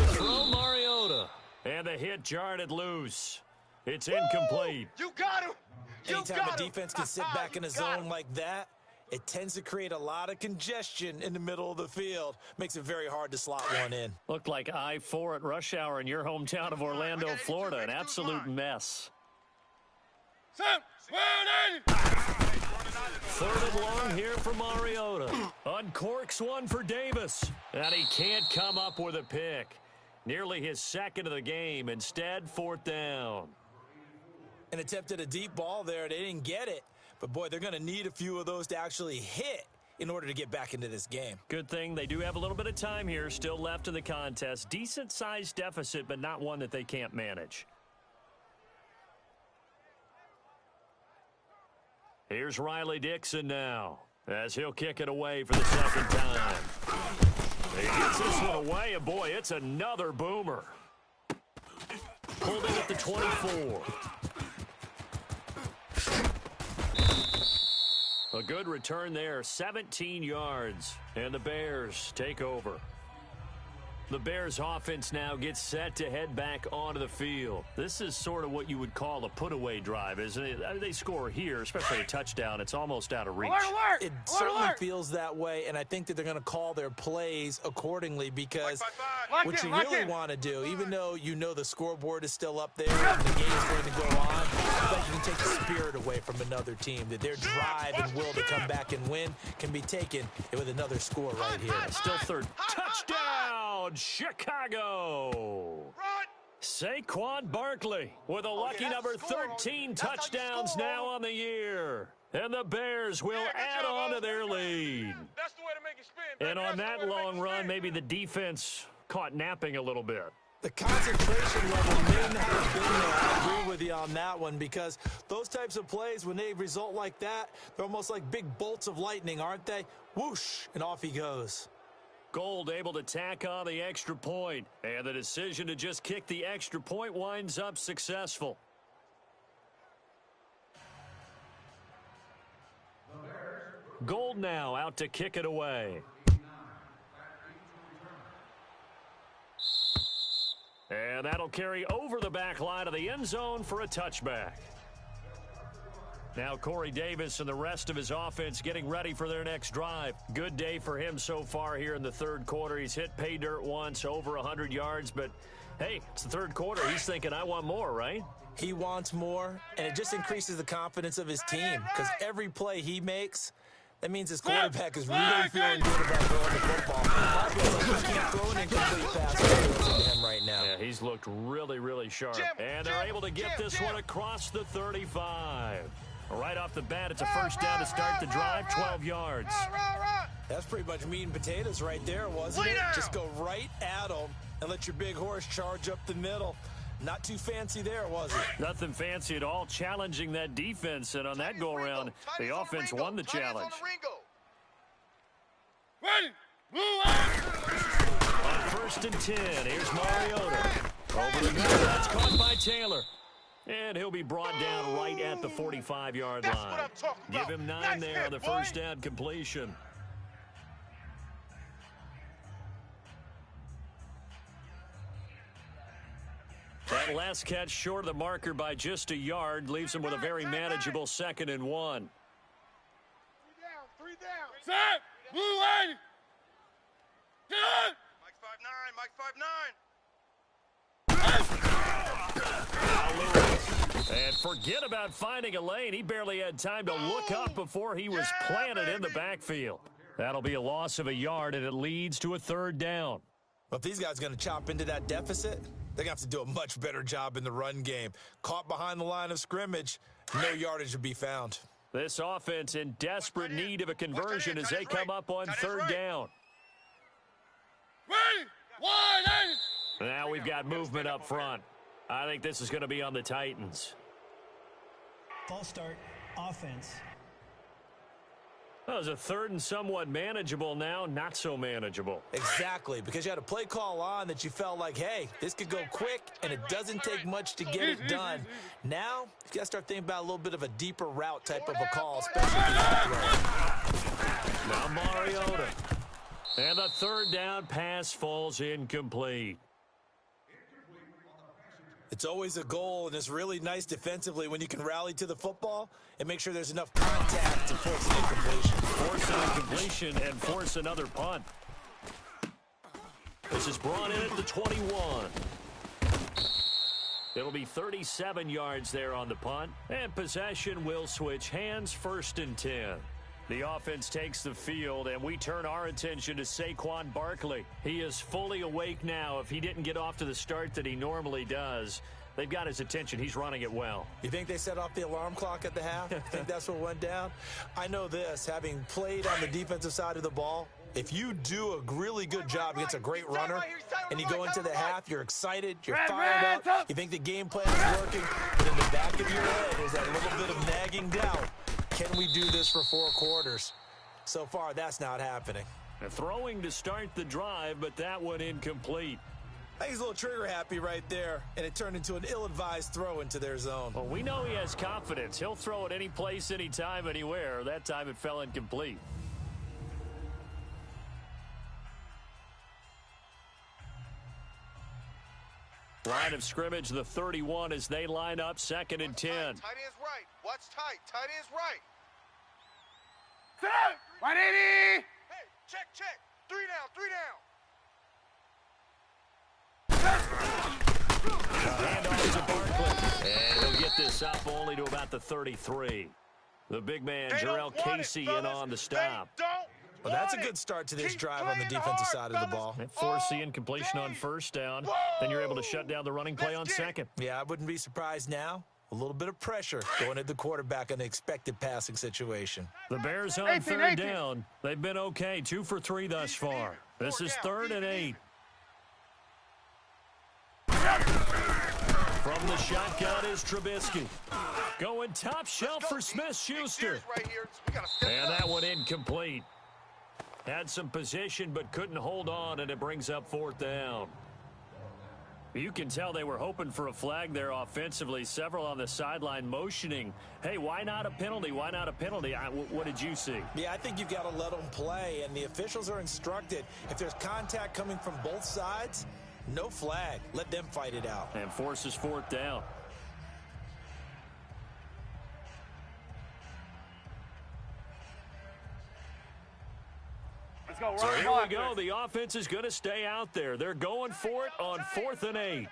Throw Mariota. And the hit jarred it loose. It's incomplete. You got him. Anytime a defense can sit back in a zone like that, it tends to create a lot of congestion in the middle of the field. Makes it very hard to slot one in. Looked like I-4 at rush hour in your hometown of Orlando, Florida. An absolute mess. Set. 3rd and long here for Mariota. Uncorks one for Davis. And he can't come up with a pick. Nearly his 2nd of the game. Instead, 4th down. And attempted a deep ball there. They didn't get it. But, boy, they're going to need a few of those to actually hit in order to get back into this game. Good thing they do have a little bit of time here still left in the contest. Decent-sized deficit, but not one that they can't manage. Here's Riley Dixon now, as he'll kick it away for the second time. He gets this one away, and boy, it's another boomer. Pulled in at the 24. A good return there, 17 yards, and the Bears take over. The Bears offense now gets set to head back onto the field. This is sort of what you would call a put-away drive, isn't it? I mean, they score here, especially a touchdown. It's almost out of reach. Alert, alert! It certainly feels that way, and I think that they're going to call their plays accordingly because what you really want to do, even though you know the scoreboard is still up there and the game's going to go on, but you can take the spirit away from another team, that their drive and will to come back and win can be taken with another score right here. Still third. Touchdown, Chicago! Saquon Barkley with a lucky number 13 touchdowns now on the year. And the Bears will add on to their lead. That's the way to make it spin. And on that long run, maybe the defense caught napping a little bit. The concentration level may not have been there. I agree with you on that one because those types of plays, when they result like that, they're almost like big bolts of lightning, aren't they? Whoosh, and off he goes. Gold able to tack on the extra point, and the decision to just kick the extra point winds up successful. Gold now out to kick it away. And that'll carry over the back line of the end zone for a touchback. Now Corey Davis and the rest of his offense getting ready for their next drive. Good day for him so far here in the third quarter. He's hit pay dirt once, over 100 yards, but hey, it's the third quarter. He's thinking, I want more, right? He wants more, and it just increases the confidence of his team because every play he makes, that means his quarterback is really feeling good about throwing the football. He can't throw an incomplete pass to him right now. Yeah, he's looked really, really sharp. And they're able to get this one across the 35. Right off the bat, it's a first down to start the drive, 12 yards. That's pretty much meat and potatoes right there, wasn't it? Just go right at them and let your big horse charge up the middle. Not too fancy there, was it? Nothing fancy at all, challenging that defense, and on that go-around, the offense won the challenge. Ready, blue out. On first and 10, here's Mariota. Over the middle, that's caught by Taylor. And he'll be brought down right at the 45-yard line. Give him 9 there on the first down completion. That last catch short of the marker by just a yard leaves him with a very manageable 2nd and 1. 3 down. Set, blue lane. Get on. Mike 5'9", And forget about finding a lane. He barely had time to look up before he was planted in the backfield. That'll be a loss of a yard, and it leads to a 3rd down. Well, if these guys are going to chop into that deficit, they're going to have to do a much better job in the run game. Caught behind the line of scrimmage, no yardage to be found. This offense in desperate need of a conversion as they come up on 3rd down. Ready, wide, Now we've got movement up front. I think this is going to be on the Titans. False start, offense. That was a 3rd and somewhat manageable, now not so manageable. Exactly, because you had a play call on that you felt like, hey, this could go quick, and it doesn't take much to get it done. Now, you got to start thinking about a little bit of a deeper route type of a call, especially now Mariota. And the 3rd down pass falls incomplete. It's always a goal, and it's really nice defensively when you can rally to the football and make sure there's enough contact to force an incompletion. Force an incompletion and force another punt. This is brought in at the 21. It'll be 37 yards there on the punt, and possession will switch hands, 1st and 10. The offense takes the field, and we turn our attention to Saquon Barkley. He is fully awake now. If he didn't get off to the start that he normally does, They've got his attention. He's running it well. You think they set off the alarm clock at the half? Think that's what went down? I know this, having played on the defensive side of the ball, if you do a really good job against a great runner and you go into the half, you're excited, you're fired up, you think the game plan is working, but in the back of your head there's that little bit of nagging doubt. Can we do this for 4 quarters? So far, that's not happening. And throwing to start the drive, but that one incomplete. I think he's a little trigger happy right there, and it turned into an ill-advised throw into their zone. Well, we know he has confidence. He'll throw it any place, anytime, anywhere. That time it fell incomplete. Line of scrimmage, the 31 as they line up, 2nd and 10. Tight end's right. Watch tight. Tight end's right. Set up. 180. Hey, check. 3 down. Handoff to Barkley. And he'll get this up only to about the 33. The big man, Jarrell Casey, in on the stop. Well, that's a good start to this drive on the defensive side of the ball. Force the incompletion on 1st down. Then you're able to shut down the running play on 2nd. Yeah, I wouldn't be surprised now. A little bit of pressure going at the quarterback in an expected passing situation. The Bears on 3rd down. They've been okay, 2 for 3 thus far. This is 3rd and 8. From the shotgun is Trubisky. Going top shelf for Smith-Schuster. And that one incomplete. Had some position but couldn't hold on, and it brings up 4th down. You can tell they were hoping for a flag there offensively. Several on the sideline motioning, hey, why not a penalty? Why not a penalty? What did you see? Yeah, I think you've got to let them play, and the officials are instructed. If there's contact coming from both sides, no flag. Let them fight it out. And forces 4th down. So here we go. The offense is going to stay out there. They're going for it on 4th and 8.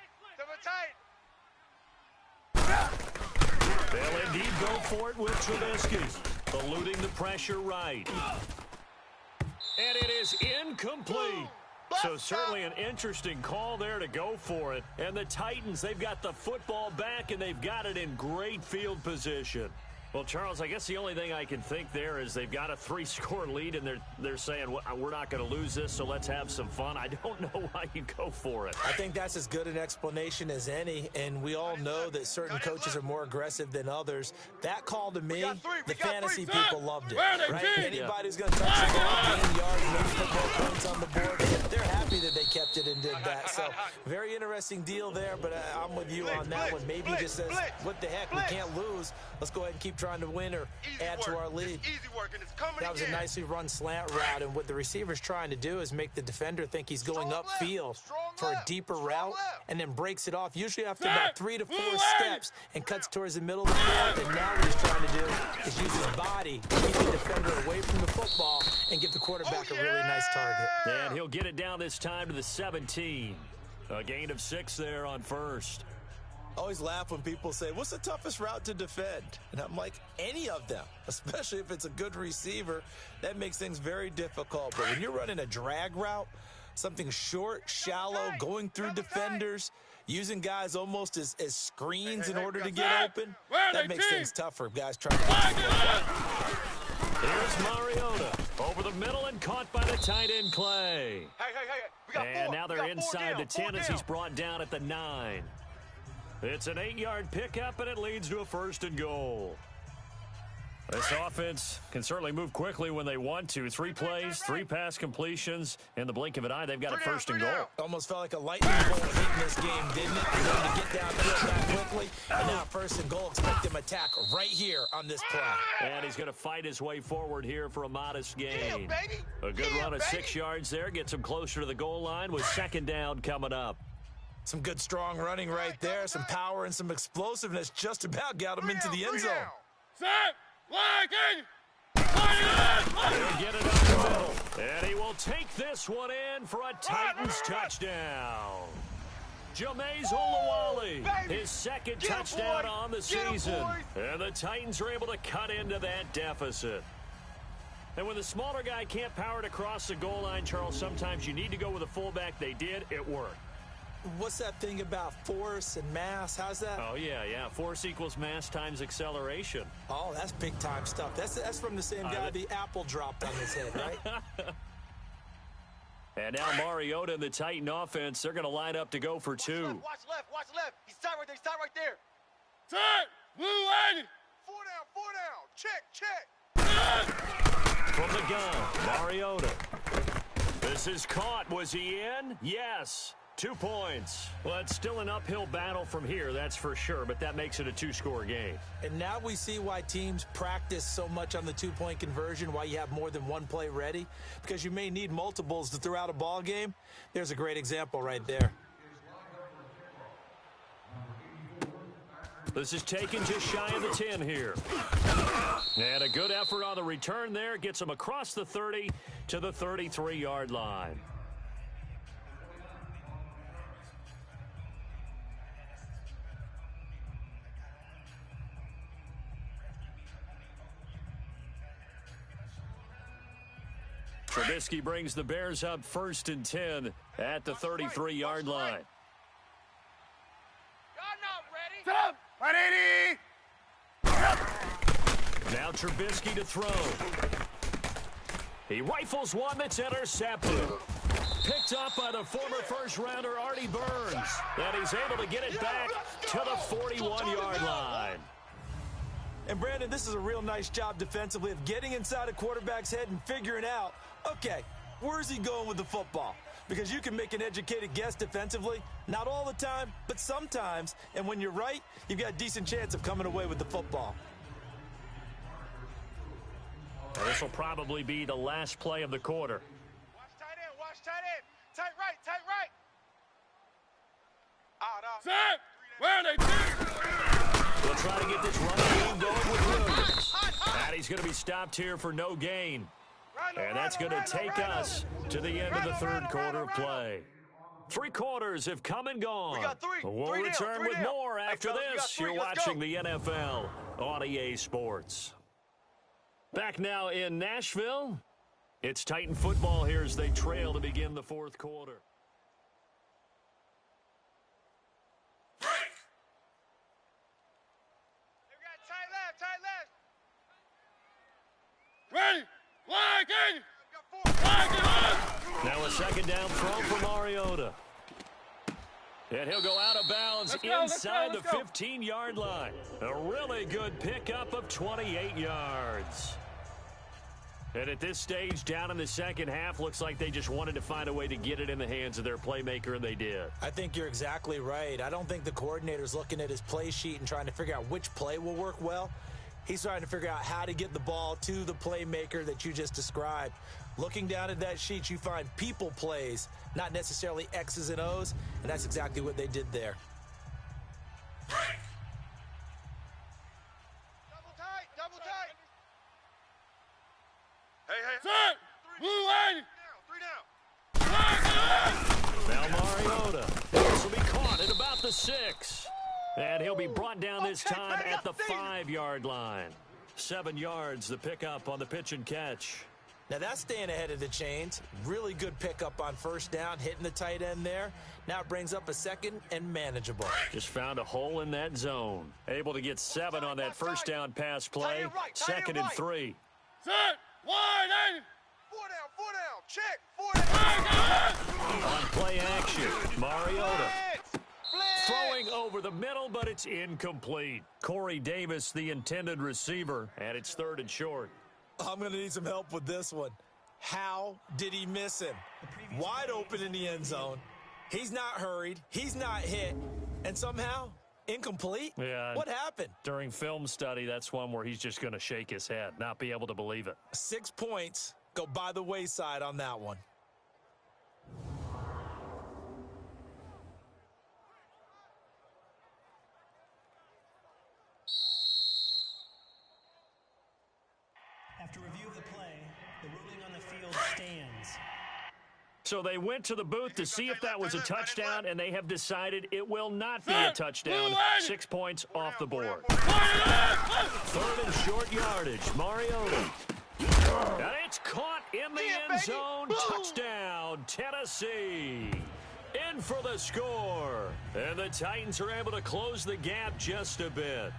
They'll indeed go for it with Trubisky. Eluding the pressure right. And it is incomplete. So certainly an interesting call there to go for it. And the Titans, they've got the football back, and they've got it in great field position. Well, Charles, I guess the only thing I can think there is they've got a 3-score lead, and they're saying, well, we're not going to lose this, so let's have some fun. I don't know why you go for it. I think that's as good an explanation as any, and we all know that certain coaches are more aggressive than others. That call to me, the fantasy people loved it. Right? Anybody who's going to touch the ball, gain yards, maybe put more points on the board, they're happy that they kept it and did that. So very interesting deal there, but I'm with you on that one. Maybe just says, what the heck, we can't lose. Let's go ahead and keep trying to win or add to our lead. That was a nicely run slant route, and what the receiver's trying to do is make the defender think he's going upfield for a deeper route and then breaks it off, usually after about 3 to 4 steps, and cuts towards the middle of the field. And now what he's trying to do is use his body to keep the defender away from the football and give the quarterback a really nice target. And he'll get it down this time to the 17. A gain of 6 there on 1st. I always laugh when people say, what's the toughest route to defend? And I'm like, any of them, especially if it's a good receiver. That makes things very difficult. But when you're running a drag route, something short, shallow, going through defenders, using guys almost as screens in order to get open, that makes things tougher. Guys trying to get the Here's Mariota over the middle and caught by the tight end Clay. And now they're inside the 10 as he's brought down at the 9. It's an 8-yard pickup, and it leads to a 1st and goal. This offense can certainly move quickly when they want to. 3 plays, 3 pass completions. In the blink of an eye, they've got a 1st and goal. Almost felt like a lightning bolt hitting this game, didn't it? For them to get downfield that quickly. And now 1st and goal, expect them attack right here on this play. And he's going to fight his way forward here for a modest gain. A good run of 6 yards there. Gets him closer to the goal line with 2nd down coming up. Some good, strong running right there. Some power and some explosiveness just about got him into the end zone. Set. Flagging. He'll get it up the middle. And he will take this one in for a Titans touchdown. Jameis Olawale, his 2nd touchdown on the season. And the Titans are able to cut into that deficit. And when the smaller guy can't power it across the goal line, Charles, sometimes you need to go with a fullback. They did. It worked. What's that thing about force and mass? How's that? Oh, yeah. Force equals mass times acceleration. Oh, that's big-time stuff. That's from the same guy the apple dropped on his head, right? And now Mariota and the Titan offense, they're going to line up to go for two. Watch left. He's tied right there. Set. Blue line. Four down. Check. From the gun, Mariota. This is caught. Was he in? Yes. 2 points. Well, it's still an uphill battle from here, that's for sure, but that makes it a two-score game. And now we see why teams practice so much on the two-point conversion, why you have more than one play ready, because you may need multiples to throw out a ball game. There's a great example right there. This is taken just shy of the 10 here. And a good effort on the return there. Gets him across the 30 to the 33-yard line. Trubisky brings the Bears up 1st and 10 at the 33-yard line. Set up. 180. Now Trubisky to throw. He rifles one that's intercepted. Picked up by the former first-rounder Artie Burns. And he's able to get it back to the 41-yard line. And, Brandon, this is a real nice job defensively of getting inside a quarterback's head and figuring out, okay, where's he going with the football? Because you can make an educated guess defensively, not all the time, but sometimes. And when you're right, you've got a decent chance of coming away with the football. This will probably be the last play of the quarter. Watch tight end. Tight right. Set. Where are they? We'll try to get this running game going with Williams. And he's going to be stopped here for no gain. And that's going to take us to the end of the third quarter of play. 3 quarters have come and gone. We'll return with more after this. You're watching the NFL on EA Sports. Back now in Nashville. It's Titan football here as they trail to begin the fourth quarter. Ready. Blocking. Now a second down throw for Mariota. And he'll go out of bounds inside the 15-yard line. A really good pickup of 28 yards. And at this stage, down in the second half, looks like they just wanted to find a way to get it in the hands of their playmaker, and they did. I think you're exactly right. I don't think the coordinator's looking at his play sheet and trying to figure out which play will work well. He's trying to figure out how to get the ball to the playmaker that you just described. Looking down at that sheet, you find people plays, not necessarily X's and O's, and that's exactly what they did there. Double tight. Hey. Set. Blue line. 3 down. Now Mariota. This will be caught at about the 6. And he'll be brought down this time at the 5-yard line. 7 yards, the pickup on the pitch and catch. Now that's staying ahead of the chains. Really good pickup on first down, hitting the tight end there. Now it brings up a second and manageable. Just found a hole in that zone. Able to get 7 on that first down pass play. 2nd and 3. Set. Wide end. 4 down. Check. 4 down. On play action, Mariota. Throwing over the middle, but it's incomplete. Corey Davis, the intended receiver, and it's 3rd and short. I'm going to need some help with this one. How did he miss him? Wide open in the end zone. He's not hurried. He's not hit. And somehow, incomplete? Yeah. What happened? During film study, that's one where he's just going to shake his head, not be able to believe it. 6 points go by the wayside on that one. After review of the play, the ruling on the field stands. So they went to the booth to see if that was a touchdown, and they have decided it will not be a touchdown. 6 points off the board. 3rd and short yardage. Mariota. And it's caught in the end zone. Touchdown, Tennessee. in for the score. And the Titans are able to close the gap just a bit.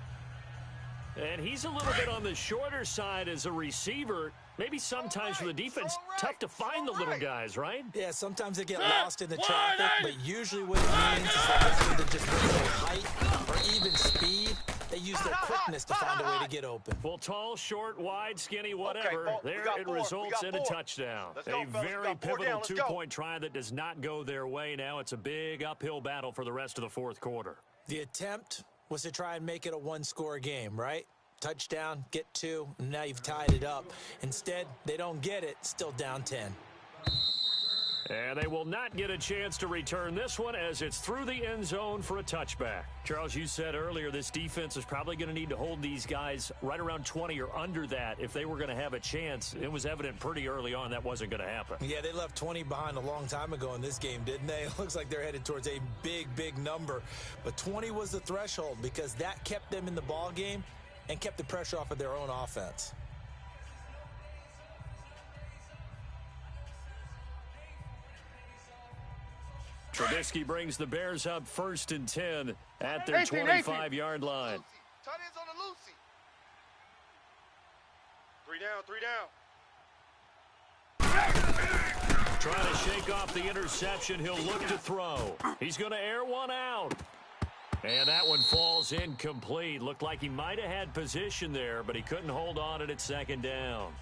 And he's a little bit on the shorter side as a receiver. Maybe sometimes for the defense, tough to find the little guys, right? Yeah, sometimes they get lost in the traffic, but usually what it means is that rather than just with their height or even speed, they use their quickness to find a way to get open. Well, tall, short, wide, skinny, whatever. There it results in a touchdown. A very pivotal two-point try that does not go their way. Now it's a big uphill battle for the rest of the fourth quarter. The attempt was to try and make it a one-score game, right? Touchdown, get 2, and now you've tied it up. Instead, they don't get it, still down 10. And they will not get a chance to return this one as it's through the end zone for a touchback. Charles, you said earlier this defense is probably going to need to hold these guys right around 20 or under that if they were going to have a chance. It was evident pretty early on that wasn't going to happen. Yeah, they left 20 behind a long time ago in this game, didn't they? It looks like they're headed towards a big, big number. But 20 was the threshold because that kept them in the ball game and kept the pressure off of their own offense. Trubisky brings the Bears up 1st and 10 at their 25-yard line. Tight ends on the Lucy. 3 down. Trying to shake off the interception. He'll look to throw. He's going to air one out. And that one falls incomplete. Looked like he might have had position there, but he couldn't hold on it at 2nd down.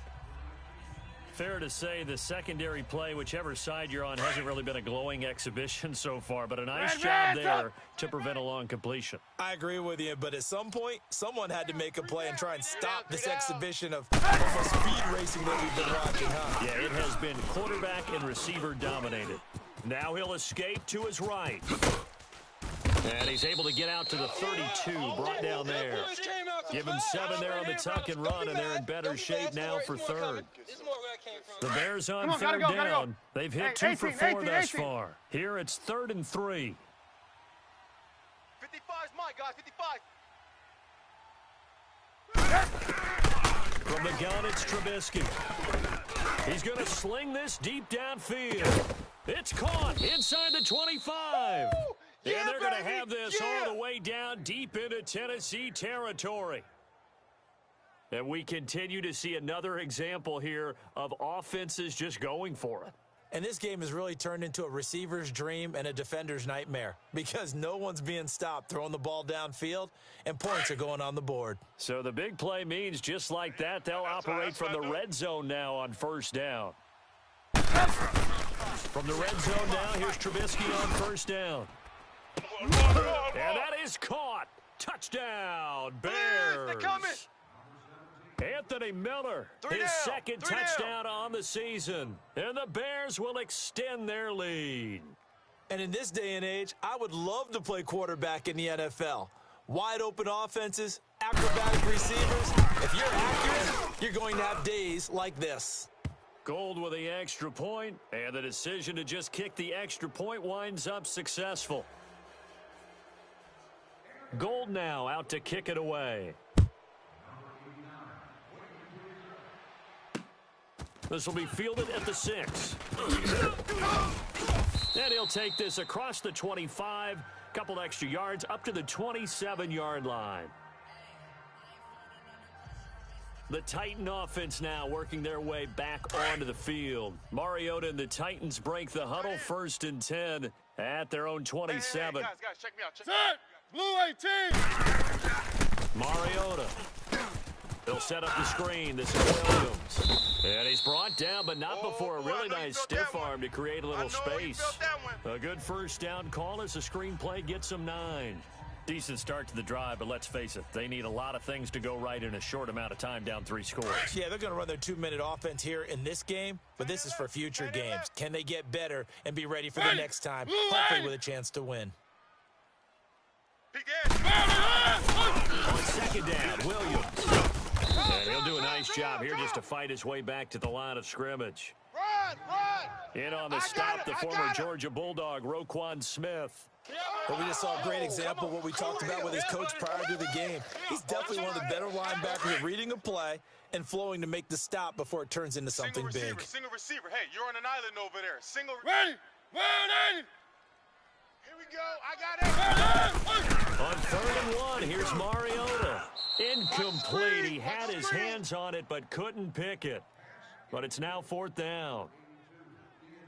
Fair to say the secondary play, whichever side you're on, hasn't really been a glowing exhibition so far, but a nice job there to prevent a long completion. I agree with you, but at some point, someone had to make a play and try and stop this exhibition of almost speed racing that we've been watching, huh? Yeah, it has been quarterback and receiver dominated. Now he'll escape to his right. And he's able to get out to the 32, brought down there. Give him 7 there on the tuck and run, and they're in better shape now for 3rd. The Bears on 3rd down. They've hit 2 for 4 thus far. Here it's 3rd and 3. 55's mine, guys. 55. From the gun, it's Trubisky. He's going to sling this deep downfield. It's caught inside the 25. Yeah, and they're going to baby. have this all the way down deep into Tennessee territory. And we continue to see another example here of offenses just going for it. And this game has really turned into a receiver's dream and a defender's nightmare because no one's being stopped throwing the ball downfield, and points are going on the board. So the big play means just like that, they'll operate from the red zone now on 1st down. From the red zone now, here's Trubisky on 1st down. And that is caught. Touchdown, Bears. Anthony Miller, his 2nd touchdown on the season. And the Bears will extend their lead. And in this day and age, I would love to play quarterback in the NFL. Wide open offenses, acrobatic receivers. If you're accurate, you're going to have days like this. Gold with the extra point, and the decision to just kick the extra point winds up successful. Gold now out to kick it away. This will be fielded at the 6. And he'll take this across the 25, couple extra yards up to the 27-yard line. The Titan offense now working their way back onto the field. Mariota and the Titans break the huddle 1st and 10 at their own 27. Guys, check me out. Set! Blue 18! Mariota. They'll set up the screen. This is Williams. And he's brought down, but not before a really nice stiff arm to create a little space. A good 1st down call as the screenplay gets them 9. Decent start to the drive, but let's face it, they need a lot of things to go right in a short amount of time down 3 scores. Yeah, they're going to run their 2-minute offense here in this game, but this is for future games. Can they get better and be ready for the next time, hopefully with a chance to win? On 2nd down, Williams. And he'll do a nice job here just to fight his way back to the line of scrimmage. In on the stop, the former Georgia Bulldog, Roquan Smith. But we just saw a great example of what we talked about with his coach prior to the game. He's definitely one of the better linebackers at reading a play and flowing to make the stop before it turns into something big. Single receiver. Hey, you're on an island over there. Ready! 180! go. I got it. On 3rd and 1, here's Mariota. Incomplete. He had his hands on it but couldn't pick it. But it's now 4th down.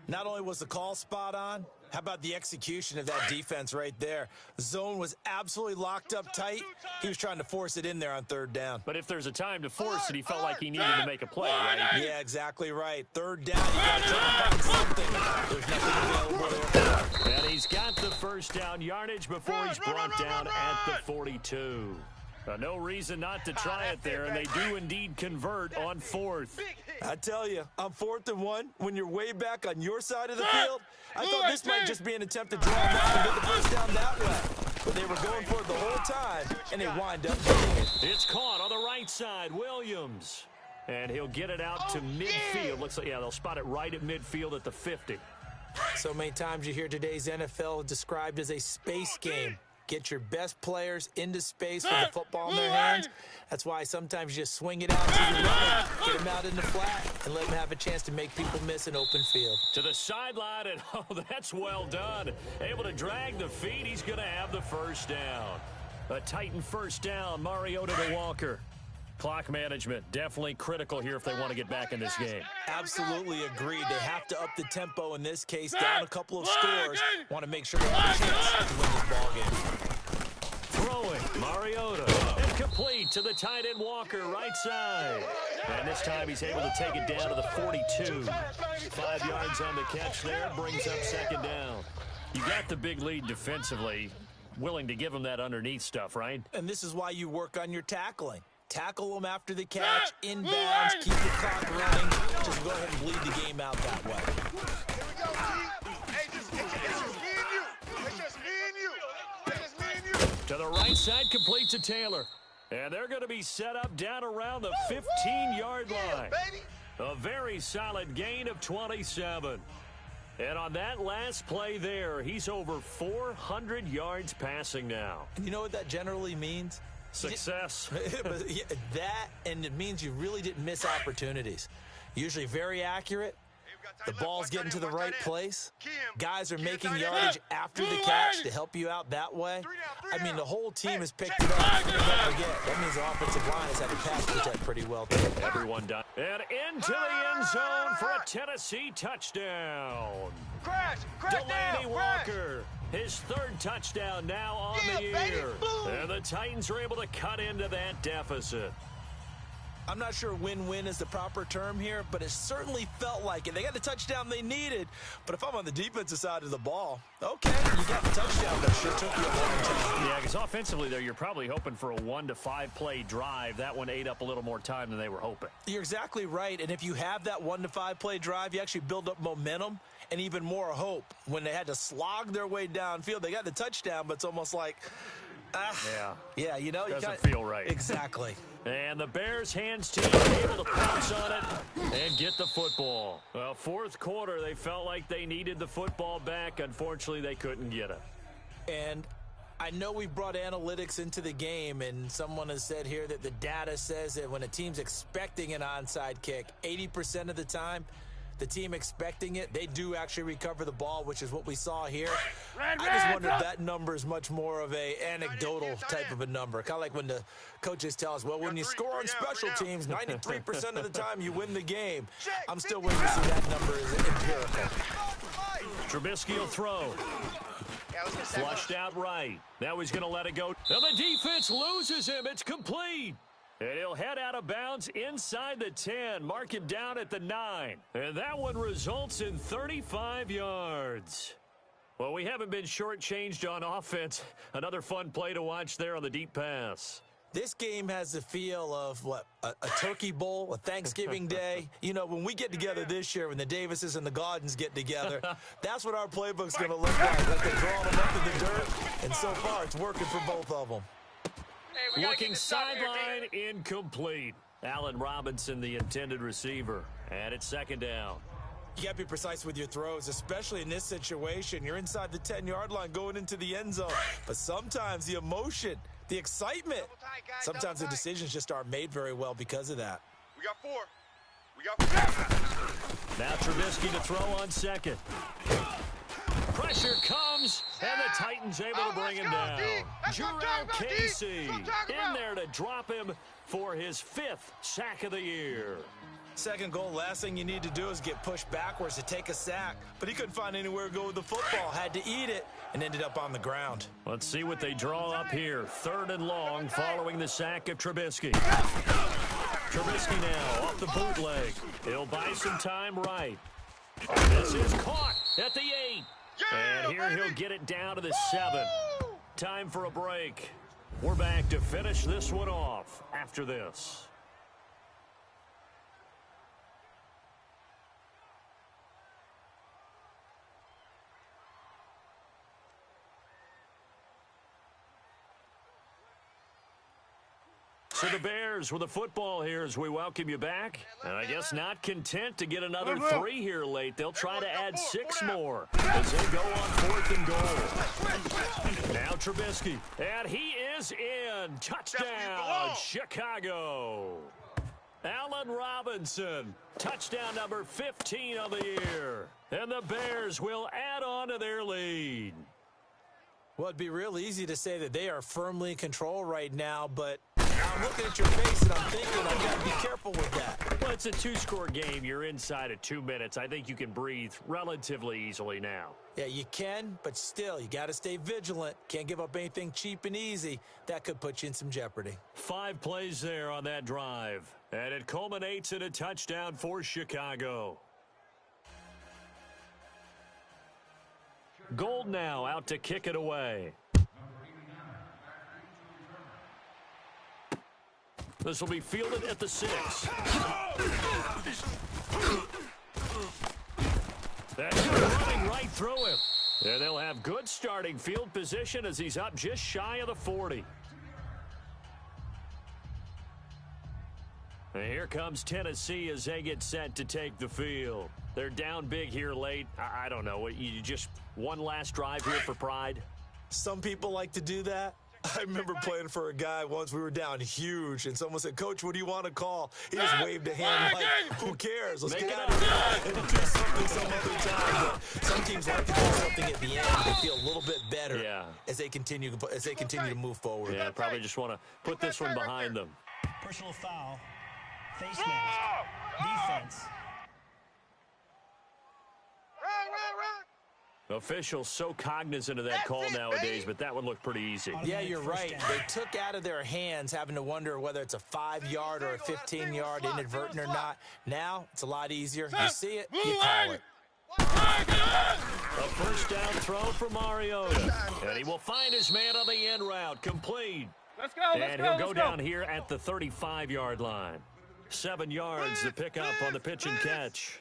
Not only was the call spot on, how about the execution of that defense right there? The zone was absolutely locked up tight. He was trying to force it in there on 3rd down. But if there's a time to force it, he felt like he needed to make a play, right? Yeah, exactly right. 3rd down, you got to try to find something. There's nothing available there. And he's got the 1st down yardage before he's brought down at the 42. No reason not to try it there, and they do indeed convert on 4th. I tell you, on 4th and 1, when you're way back on your side of the field, I thought this might just be an attempt to draw them out and get the 1st down that way. But they were going for it the whole time, and they wind up getting it. It's caught on the right side, Williams. And he'll get it out to midfield. Looks like, yeah, they'll spot it right at midfield at the 50. So many times you hear today's NFL described as a space game. Get your best players into space with the football in their hands. That's why sometimes you just swing it out to your right, get them out in the flat, and let them have a chance to make people miss an open field. To the sideline, and oh, that's well done. Able to drag the feet. He's going to have the 1st down. A Titan 1st down, Mariota to Walker. Clock management, definitely critical here if they want to get back in this game. Absolutely agreed. They have to up the tempo in this case, down a couple of scores. Want to make sure they have a chance to win this ball game. Throwing, Mariota, incomplete to the tight end Walker, right side. And this time he's able to take it down to the 42. 5 yards on the catch there, brings up 2nd down. You got the big lead defensively, willing to give him that underneath stuff, right? And this is why you work on your tackling. Tackle them after the catch, inbounds, keep the clock running. Just go ahead and bleed the game out that way. Here we go, T. Hey, it's just me and you. It's just me and you. It's just me and you. To the right side, complete to Taylor. And they're going to be set up down around the 15-yard line. Baby. A very solid gain of 27. And on that last play there, he's over 400 yards passing now. And you know what that generally means? Success. That, and it means you really didn't miss opportunities. Usually very accurate. The ball's getting to the right place. Guys are making yardage after the catch to help you out that way. I mean, the whole team has picked it up. Don't forget, that means the offensive line has had to pass protect pretty well, too. Everyone done. And into the end zone for a Tennessee touchdown. Crash Delaney down, Walker. His 3rd touchdown now on the year. And the Titans are able to cut into that deficit. I'm not sure win-win is the proper term here, but it certainly felt like it. They got the touchdown they needed, but if I'm on the defensive side of the ball, okay, you got the touchdown, but it sure took you a long time. Yeah, because offensively there, you're probably hoping for a 1 to 5 play drive. That one ate up a little more time than they were hoping. You're exactly right, and if you have that 1 to 5 play drive, you actually build up momentum and even more hope. When they had to slog their way downfield, they got the touchdown, but it's almost like, yeah, you know, doesn't feel right. Exactly. And the Bears hands team able to pounce on it and get the football. Well, 4th quarter, they felt like they needed the football back. Unfortunately, they couldn't get it. And I know we brought analytics into the game, and someone has said here that the data says that when a team's expecting an onside kick, 80% of the time, the team expecting it, they do actually recover the ball, which is what we saw here. I just wonder if that number is much more of a anecdotal type of a number. Kind of like when the coaches tell us, well, when you score on special teams, 93% of the time you win the game. I'm still waiting to see that number is empirical. Trubisky will throw. Flushed out right. Now he's going to let it go. And the defense loses him. It's complete. And he'll head out of bounds inside the 10. Mark him down at the 9. And that one results in 35 yards. Well, we haven't been shortchanged on offense. Another fun play to watch there on the deep pass. This game has the feel of, what, a turkey bowl, a Thanksgiving day. You know, when we get together this year, when the Davises and the Gaudens get together, that's what our playbook's going to look like. Like they're drawing them up in the dirt, and so far it's working for both of them. Looking sideline, incomplete. Allen Robinson, the intended receiver. And it's 2nd down. You got to be precise with your throws, especially in this situation. You're inside the 10-yard line going into the end zone. But sometimes the emotion, the excitement, sometimes the decisions just aren't made very well because of that. We got 4. We got 4. Now Trubisky to throw on 2nd. Pressure comes, and the Titans able to bring him down. Jarrell Casey in there to drop him for his 5th sack of the year. Second goal, last thing you need to do is get pushed backwards to take a sack. But he couldn't find anywhere to go with the football. Had to eat it and ended up on the ground. Let's see what they draw up here. 3rd and long following the sack of Trubisky. Trubisky now off the bootleg. He'll buy some time right. This is caught at the 8. And here he'll get it down to the 7. Time for a break. We're back to finish this one off after this. So the Bears with the football here as we welcome you back. And I guess not content to get another 3 here late. They'll try to add 6 more as they go on 4th and goal. Now Trubisky. And he is in. Touchdown, Chicago. Allen Robinson. Touchdown number 15 of the year. And the Bears will add on to their lead. Well, it'd be real easy to say that they are firmly in control right now, but I'm looking at your face and I'm thinking I've got to be careful with that. Well, it's a 2-score game. You're inside of 2 minutes. I think you can breathe relatively easily now. Yeah, you can, but still, you got to stay vigilant. Can't give up anything cheap and easy. That could put you in some jeopardy. 5 plays there on that drive, and it culminates in a touchdown for Chicago. Gold now out to kick it away. This will be fielded at the 6. That's running right through him. And they'll have good starting field position as he's up just shy of the 40. And here comes Tennessee as they get set to take the field. They're down big here late. I don't know. You just one last drive here for pride? Some people like to do that. I remember playing for a guy once. We were down huge, and someone said, "Coach, what do you want to call?" He just waved a hand like, "Who cares? Let's get out of here and do something some other time." But some teams like to do something at the end. They feel a little bit better as they continue to move forward. Yeah, probably just want to put this one behind them. Personal foul. Face mask. Defense. Officials so cognizant of that call nowadays, but that one looked pretty easy. Yeah, you're right. They took out of their hands having to wonder whether it's a 5-yard or a 15-yard inadvertent or not. Now, it's a lot easier. You see it, you call it. A first down throw for Mariota. And he will find his man on the end route. Complete. Let's go, and he'll go down here at the 35-yard line. 7 yards to pick up on the pitch and catch.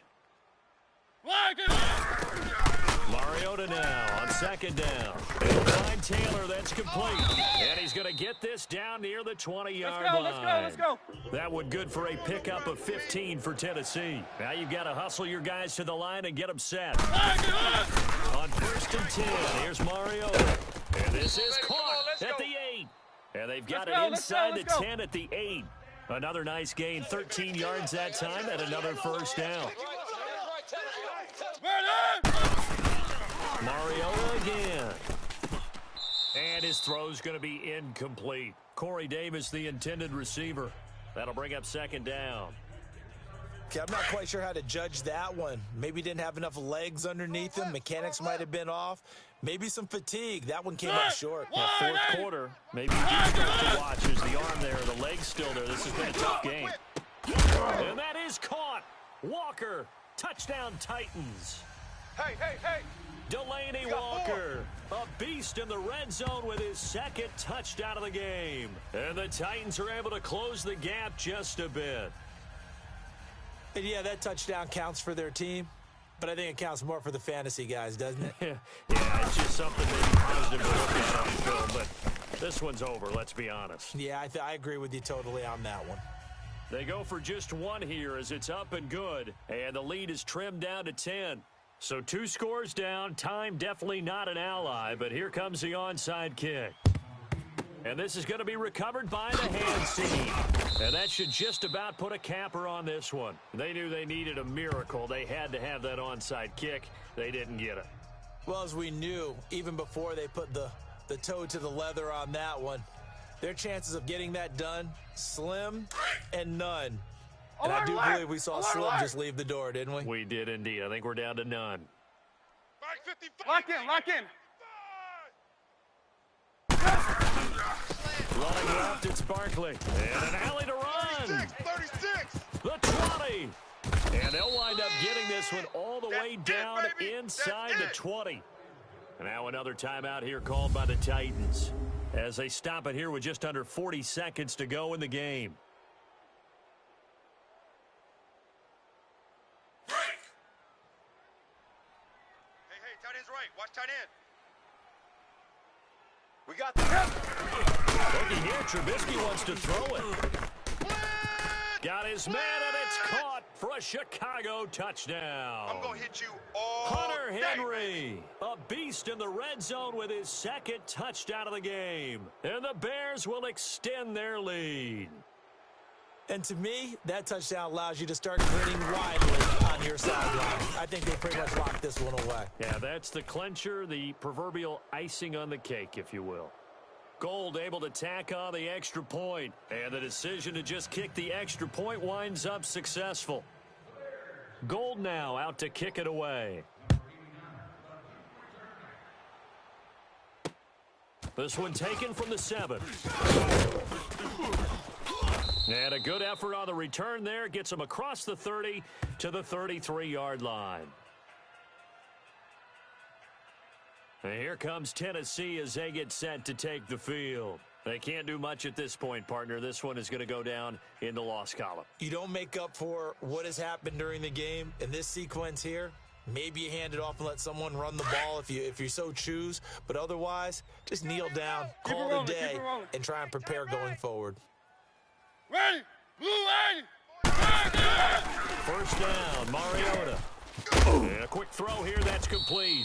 Mariota now on 2nd down. He'll find Taylor. That's complete. And he's going to get this down near the 20-yard line. Let's go. That one good for a pickup of 15 for Tennessee. Now you've got to hustle your guys to the line and get them set. On 1st and 10, here's Mariota. And this is caught at the 8. And they've got it inside the 10 at the 8. Another nice gain, 13 yards that time, and another first down. Mariota again. And his throw's going to be incomplete. Corey Davis, the intended receiver. That'll bring up 2nd down. Okay, I'm not quite sure how to judge that one. Maybe didn't have enough legs underneath him. Mechanics might have been off. Maybe some fatigue. That one came up short. Now, 4th quarter. Maybe you do start to watch as the arm there, the leg's still there. This has been a tough game. And that is caught. Walker, touchdown Titans. Hey. Delaney Walker, a beast in the red zone with his 2nd touchdown of the game. And the Titans are able to close the gap just a bit. And yeah, that touchdown counts for their team, but I think it counts more for the fantasy guys, doesn't it? Yeah, it's just something maybe positive to look at on film, but this one's over, let's be honest. Yeah, I agree with you totally on that one. They go for just 1 here as it's up and good, and the lead is trimmed down to 10. So 2 scores down, time definitely not an ally, but here comes the onside kick. And this is going to be recovered by the hands team. And that should just about put a capper on this one. They knew they needed a miracle. They had to have that onside kick. They didn't get it. Well, as we knew, even before they put the toe to the leather on that one, their chances of getting that done, slim and none. And I do believe we saw Slim just leave the door, didn't we? We did indeed. I think we're down to none. Lock in, lock in. Running left, it's Barkley. And an alley to run. 36. The 20. And they'll wind up getting this one all the way down inside the 20. And now another timeout here called by the Titans as they stop it here with just under 40 seconds to go in the game. Hey, tight end's right. Watch tight end. We got the Looking here, Trubisky wants to throw it. Got his man, and it's caught for a Chicago touchdown. I'm going to hit you all Hunter day, Henry, a beast in the red zone with his second touchdown of the game. And the Bears will extend their lead. And to me, that touchdown allows you to start grinning widely on your sideline. I think they pretty much locked this one away. Yeah, that's the clincher, the proverbial icing on the cake, if you will. Gold able to tack on the extra point, and the decision to just kick the extra point winds up successful. Gold now out to kick it away. This one taken from the 7. And a good effort on the return there. Gets him across the 30 to the 33-yard line. And here comes Tennessee as they get set to take the field. They can't do much at this point, partner. This one is going to go down in the loss column. You don't make up for what has happened during the game in this sequence here. Maybe you hand it off and let someone run the ball if you so choose. But otherwise, just kneel down, call it a day, and try and prepare going forward. Ready, blue 80. First down, Mariota. And a quick throw here, that's complete.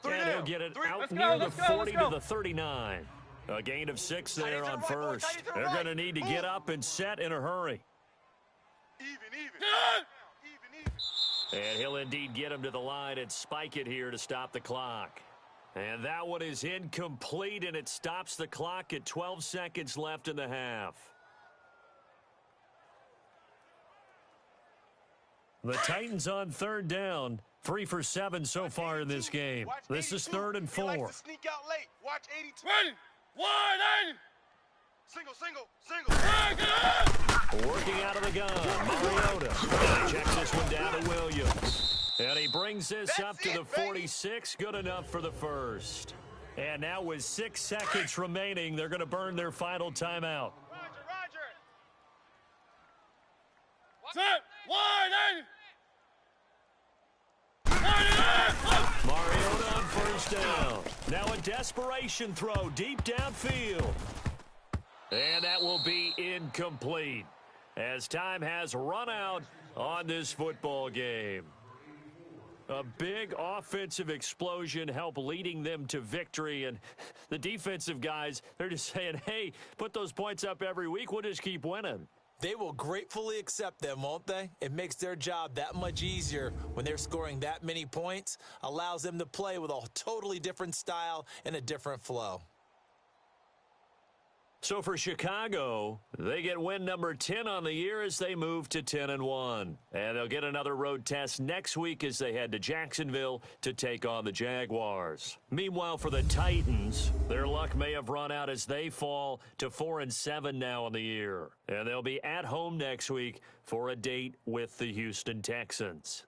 And he'll get it out near the 40 to the 39. A gain of 6 there on first. They're going to need to get up and set in a hurry. Even. And he'll indeed get him to the line and spike it here to stop the clock. And that one is incomplete, and it stops the clock at 12 seconds left in the half. The Titans on third down. 3 for 7 so far in this game. This is 3rd and 4. He likes to sneak out late. Watch 82. Ready, 180. Single. Working out of the gun, Mariota. Checks this one down to Williams. And he brings this up to the 46. Good enough for the first. And now with 6 seconds remaining, they're going to burn their final timeout. Roger. Set, 180. Mariota on first down. Now a desperation throw deep downfield. And that will be incomplete as time has run out on this football game. A big offensive explosion helped leading them to victory. And the defensive guys, they're just saying, hey, put those points up every week. We'll just keep winning. They will gratefully accept them, won't they? It makes their job that much easier when they're scoring that many points, allows them to play with a totally different style and a different flow. So for Chicago, they get win number 10 on the year as they move to 10-1. And they'll get another road test next week as they head to Jacksonville to take on the Jaguars. Meanwhile, for the Titans, their luck may have run out as they fall to 4-7 now on the year. And they'll be at home next week for a date with the Houston Texans.